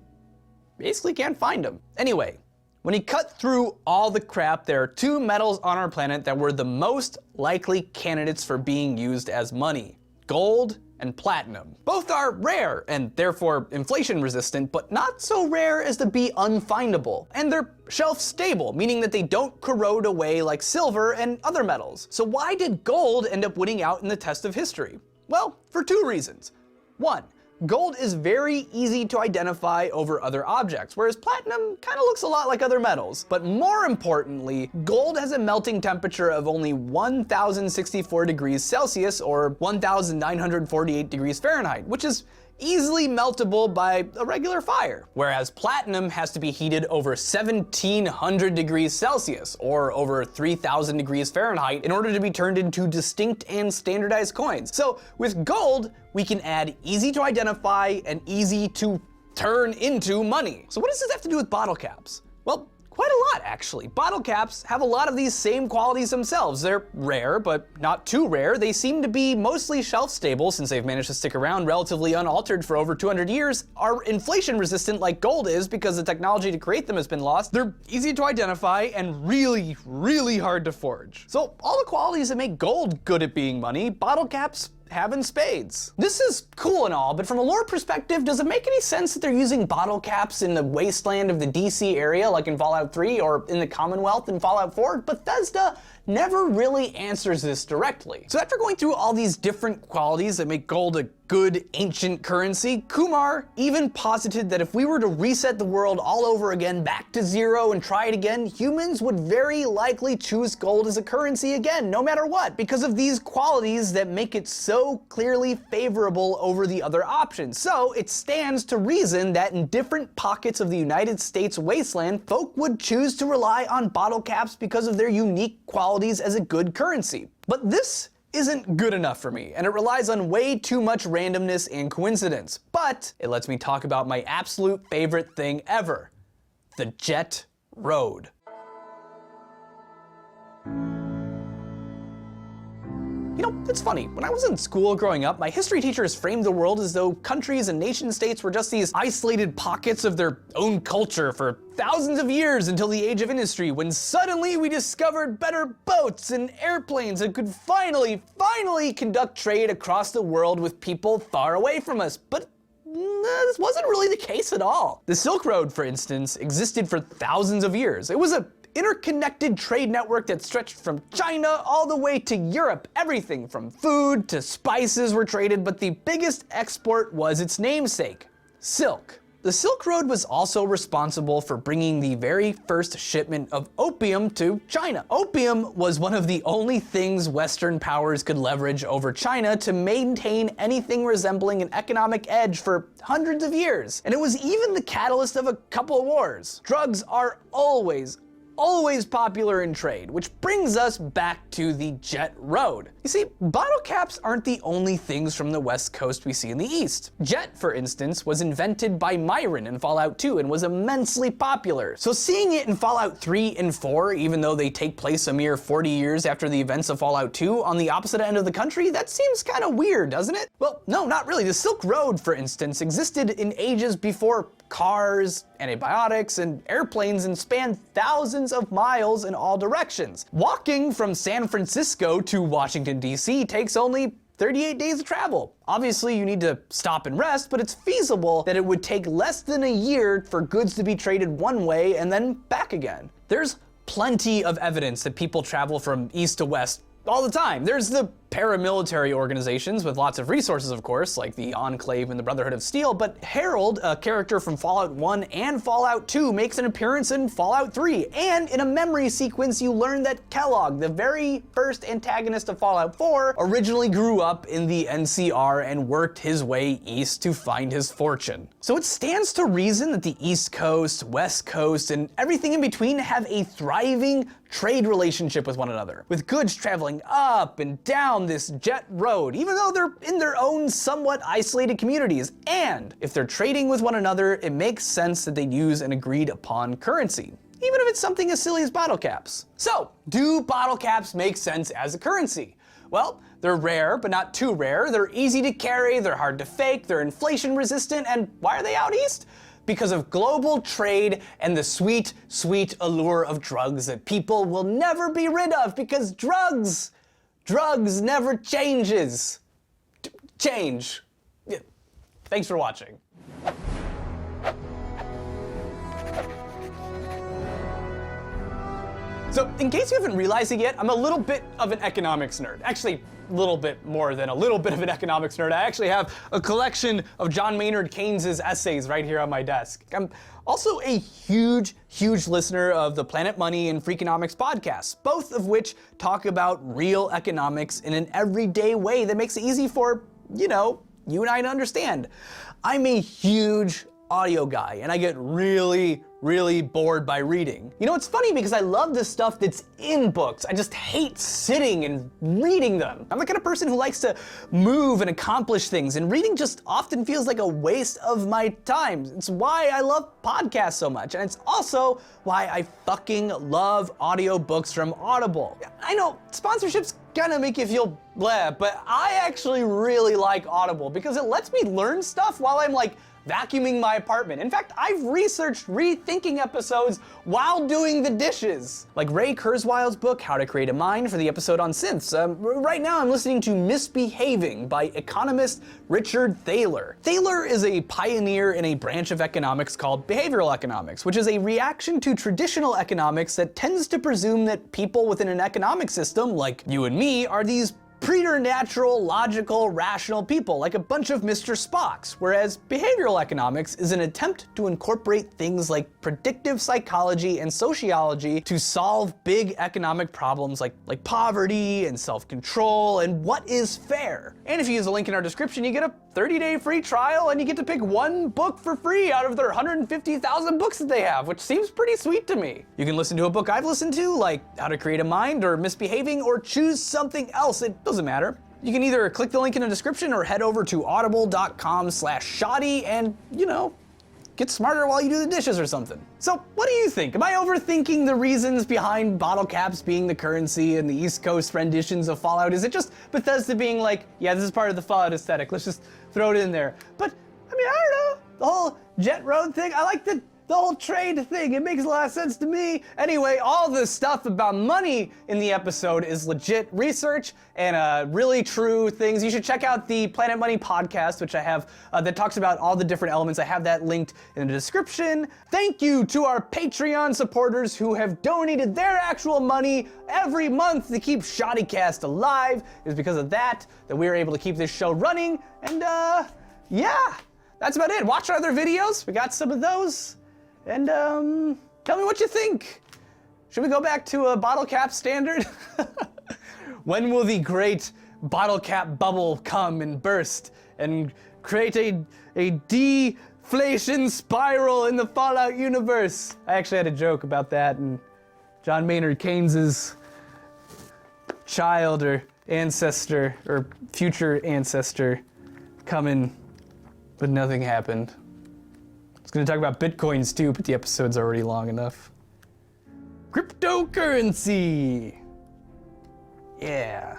C: basically can't find them. Anyway, when he cut through all the crap, there are two metals on our planet that were the most likely candidates for being used as money: gold and platinum. Both are rare and therefore inflation resistant, but not so rare as to be unfindable. And they're shelf stable, meaning that they don't corrode away like silver and other metals. So why did gold end up winning out in the test of history? Well, for two reasons. One, gold is very easy to identify over other objects, whereas platinum kind of looks a lot like other metals. But more importantly, gold has a melting temperature of only 1,064 degrees Celsius or 1,948 degrees Fahrenheit, which is easily meltable by a regular fire. Whereas platinum has to be heated over 1,700 degrees Celsius or over 3,000 degrees Fahrenheit in order to be turned into distinct and standardized coins. So with gold, we can add easy to identify and easy to turn into money. So what does this have to do with bottle caps? Well, quite a lot, actually. Bottle caps have a lot of these same qualities themselves. They're rare, but not too rare. They seem to be mostly shelf-stable since they've managed to stick around relatively unaltered for over 200 years. Are inflation-resistant like gold is because the technology to create them has been lost. They're easy to identify and really, really hard to forge. So all the qualities that make gold good at being money, bottle caps have in spades. This is cool and all, but from a lore perspective, does it make any sense that they're using bottle caps in the wasteland of the DC area, like in Fallout 3, or in the Commonwealth in Fallout 4? Bethesda never really answers this directly. So after going through all these different qualities that make gold a good ancient currency, Kumar even posited that if we were to reset the world all over again back to zero and try it again, humans would very likely choose gold as a currency again, no matter what, because of these qualities that make it so clearly favorable over the other options. So it stands to reason that in different pockets of the United States wasteland, folk would choose to rely on bottle caps because of their unique qualities as a good currency. But this isn't good enough for me, and it relies on way too much randomness and coincidence. But it lets me talk about my absolute favorite thing ever: the Jet Road. You know, it's funny, when I was in school growing up, my history teachers framed the world as though countries and nation states were just these isolated pockets of their own culture for thousands of years until the age of industry, when suddenly we discovered better boats and airplanes and could finally conduct trade across the world with people far away from us. But this wasn't really the case at all. The Silk Road, for instance, existed for thousands of years. It was a interconnected trade network that stretched from China all the way to Europe. Everything from food to spices were traded, but the biggest export was its namesake, silk. The Silk Road was also responsible for bringing the very first shipment of opium to China. Opium was one of the only things Western powers could leverage over China to maintain anything resembling an economic edge for hundreds of years. And it was even the catalyst of a couple of wars. Drugs are always popular in trade, which brings us back to the Jet Road. You see, bottle caps aren't the only things from the West Coast we see in the East. Jet, for instance, was invented by Myron in Fallout 2 and was immensely popular. So seeing it in Fallout 3 and 4, even though they take place a mere 40 years after the events of Fallout 2 on the opposite end of the country, that seems kind of weird, doesn't it? Well, no, not really. The Silk Road, for instance, existed in ages before cars, antibiotics, and airplanes, and spanned thousands of miles in all directions. Walking from San Francisco to Washington, D.C. takes only 38 days of travel. Obviously, you need to stop and rest, but it's feasible that it would take less than a year for goods to be traded one way and then back again. There's plenty of evidence that people travel from east to west all the time. There's the paramilitary organizations with lots of resources, of course, like the Enclave and the Brotherhood of Steel, but Harold, a character from Fallout 1 and Fallout 2, makes an appearance in Fallout 3, and in a memory sequence you learn that Kellogg, the very first antagonist of Fallout 4, originally grew up in the NCR and worked his way east to find his fortune. So it stands to reason that the East Coast, West Coast, and everything in between have a thriving trade relationship with one another, with goods traveling up and down this jet road, even though they're in their own somewhat isolated communities. And if they're trading with one another, it makes sense that they'd use an agreed upon currency, even if it's something as silly as bottle caps. So, do bottle caps make sense as a currency? Well, they're rare, but not too rare. They're easy to carry, they're hard to fake, they're inflation resistant, and why are they out east? Because of global trade and the sweet, sweet allure of drugs that people will never be rid of, because drugs never changes. Change. Yeah. Thanks for watching. So, in case you haven't realized it yet, I'm a little bit of an economics nerd. Actually, a little bit more than a little bit of an economics nerd. I actually have a collection of John Maynard Keynes' essays right here on my desk. I'm also a huge, huge listener of the Planet Money and Freakonomics podcasts, both of which talk about real economics in an everyday way that makes it easy for, you and I to understand. I'm a huge audio guy, and I get really bored by reading. It's funny because I love the stuff that's in books. I just hate sitting and reading them. I'm the kind of person who likes to move and accomplish things, and reading just often feels like a waste of my time. It's why I love podcasts so much, and it's also why I fucking love audiobooks from Audible. I know, sponsorships kind of make you feel blah, but I actually really like Audible because it lets me learn stuff while I'm vacuuming my apartment. In fact, I've researched rethinking episodes while doing the dishes. Like Ray Kurzweil's book, How to Create a Mind, for the episode on synths. Right now I'm listening to Misbehaving by economist Richard Thaler. Thaler is a pioneer in a branch of economics called behavioral economics, which is a reaction to traditional economics that tends to presume that people within an economic system, like you and me, are these preternatural, logical, rational people, like a bunch of Mr. Spocks, whereas behavioral economics is an attempt to incorporate things like predictive psychology and sociology to solve big economic problems like poverty and self-control and what is fair. And if you use the link in our description, you get a 30-day free trial and you get to pick one book for free out of their 150,000 books that they have, which seems pretty sweet to me. You can listen to a book I've listened to, like How to Create a Mind or Misbehaving, or choose something else. It doesn't matter. You can either click the link in the description or head over to audible.com/shoddy and, get smarter while you do the dishes or something. So what do you think? Am I overthinking the reasons behind bottle caps being the currency and the East Coast renditions of Fallout? Is it just Bethesda being like, yeah, this is part of the Fallout aesthetic, let's just throw it in there? But, I don't know, the whole jet road thing, I like the whole trade thing, it makes a lot of sense to me. Anyway, all the stuff about money in the episode is legit research and really true things. You should check out the Planet Money podcast, which I have, that talks about all the different elements. I have that linked in the description. Thank you to our Patreon supporters who have donated their actual money every month to keep Shoddycast alive. It was because of that we were able to keep this show running, and yeah, that's about it. Watch our other videos, we got some of those. And tell me what you think. Should we go back to a bottle cap standard? When will the great bottle cap bubble come and burst and create a deflation spiral in the Fallout universe? I actually had a joke about that, and John Maynard Keynes' child or ancestor or future ancestor coming, but nothing happened. I was gonna talk about Bitcoins too, but the episode's already long enough. Cryptocurrency! Yeah.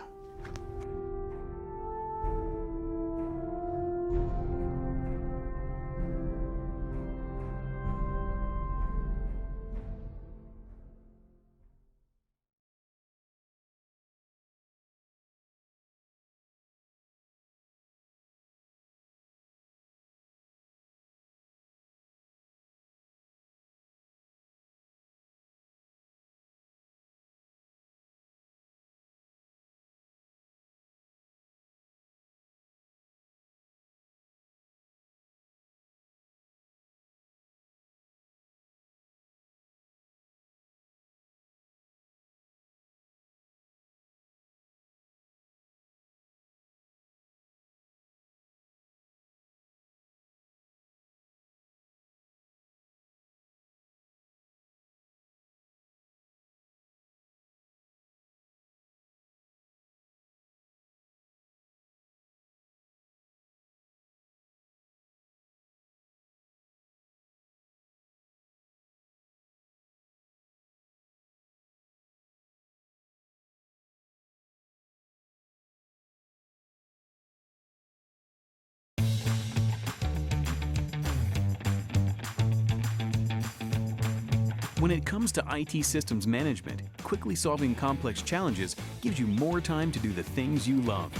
D: When it comes to IT systems management, quickly solving complex challenges gives you more time to do the things you love.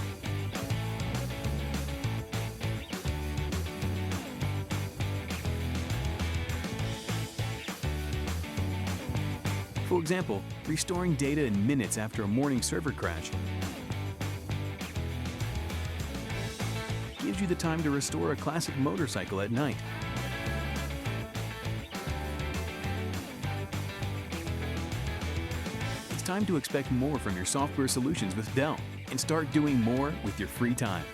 D: For example, restoring data in minutes after a morning server crash gives you the time to restore a classic motorcycle at night. It's time to expect more from your software solutions with Dell and start doing more with your free time.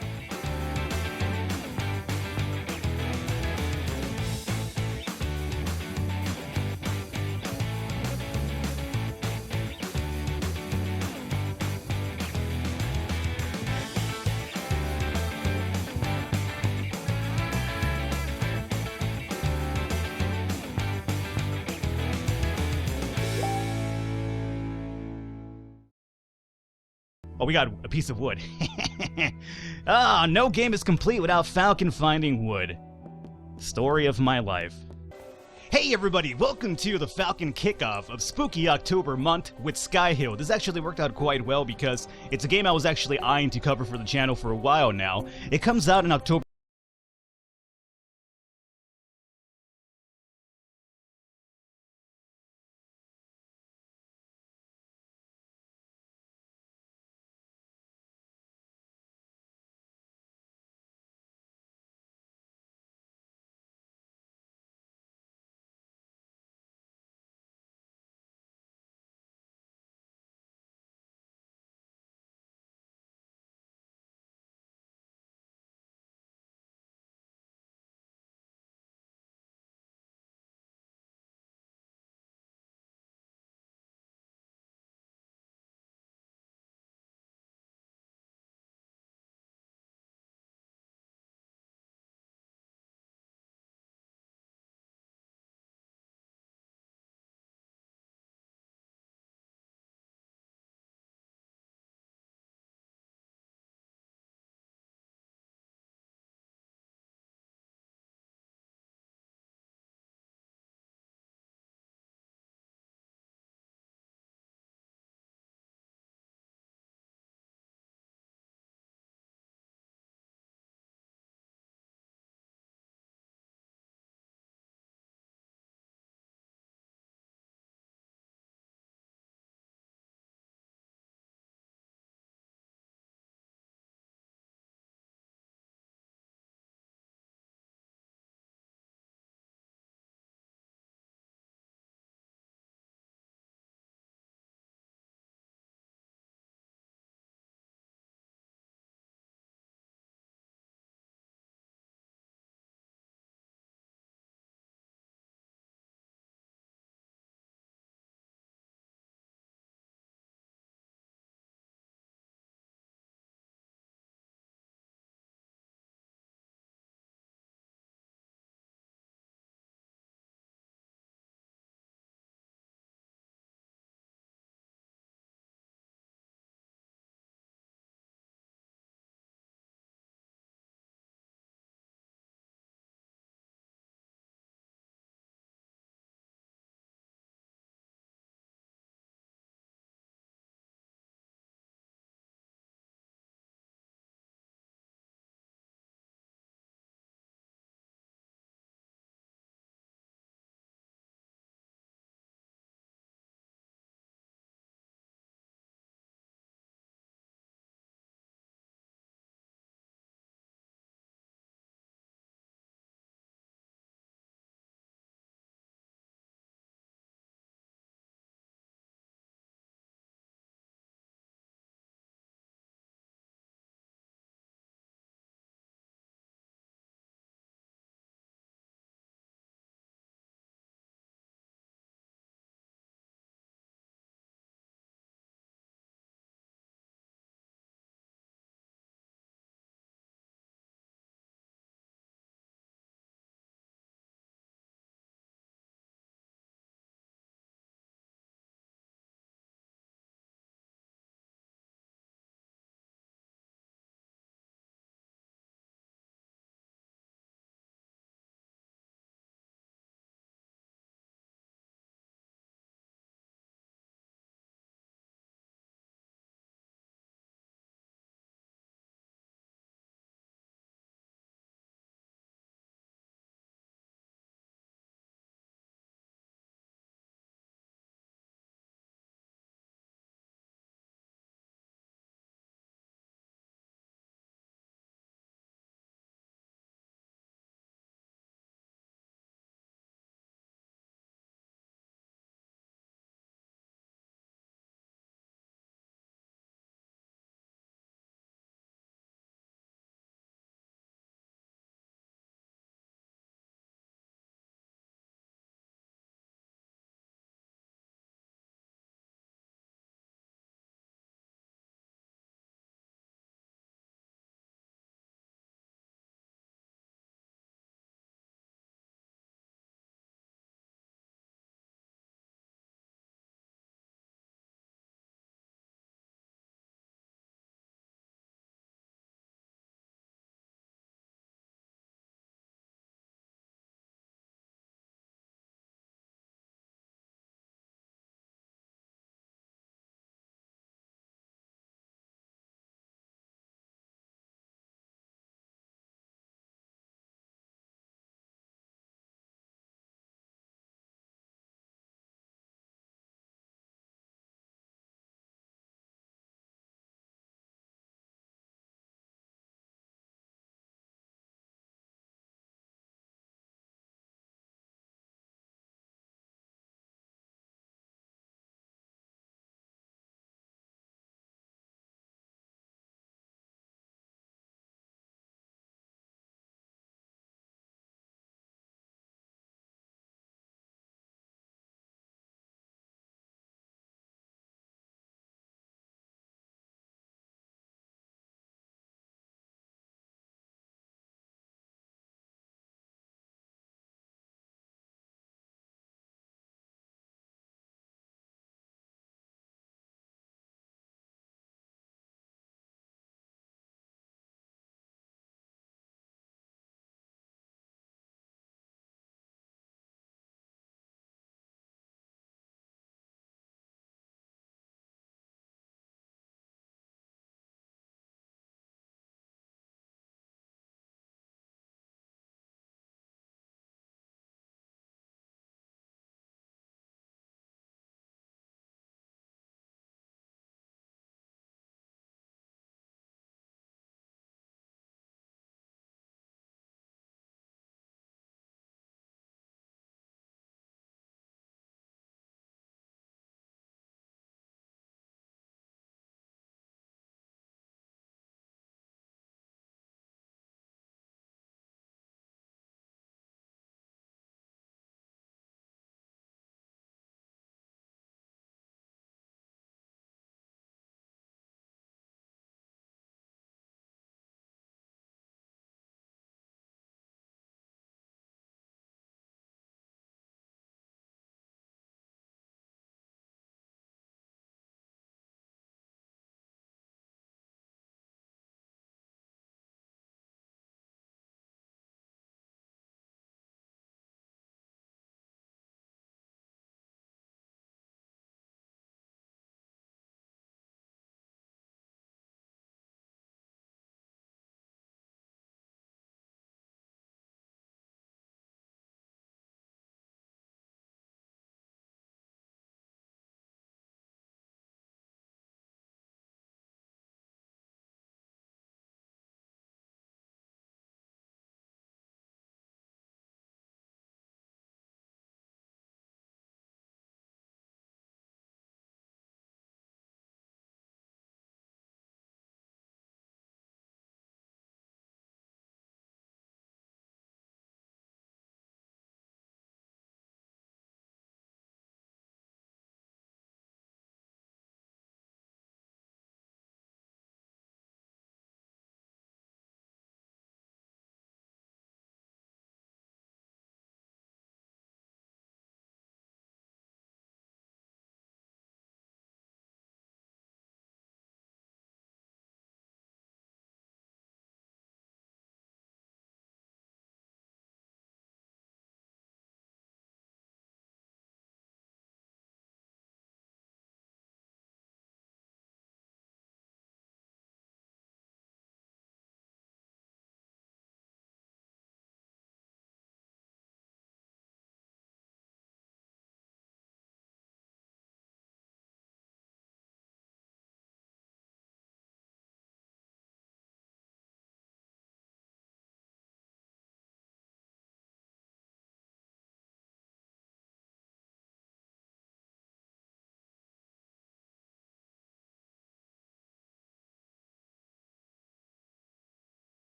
E: Oh, we got a piece of wood. Ah, no game is complete without Falcon finding wood. Story of my life. Hey everybody, welcome to the Falcon kickoff of Spooky October month with Skyhill. This actually worked out quite well because it's a game I was actually eyeing to cover for the channel for a while now. It comes out in October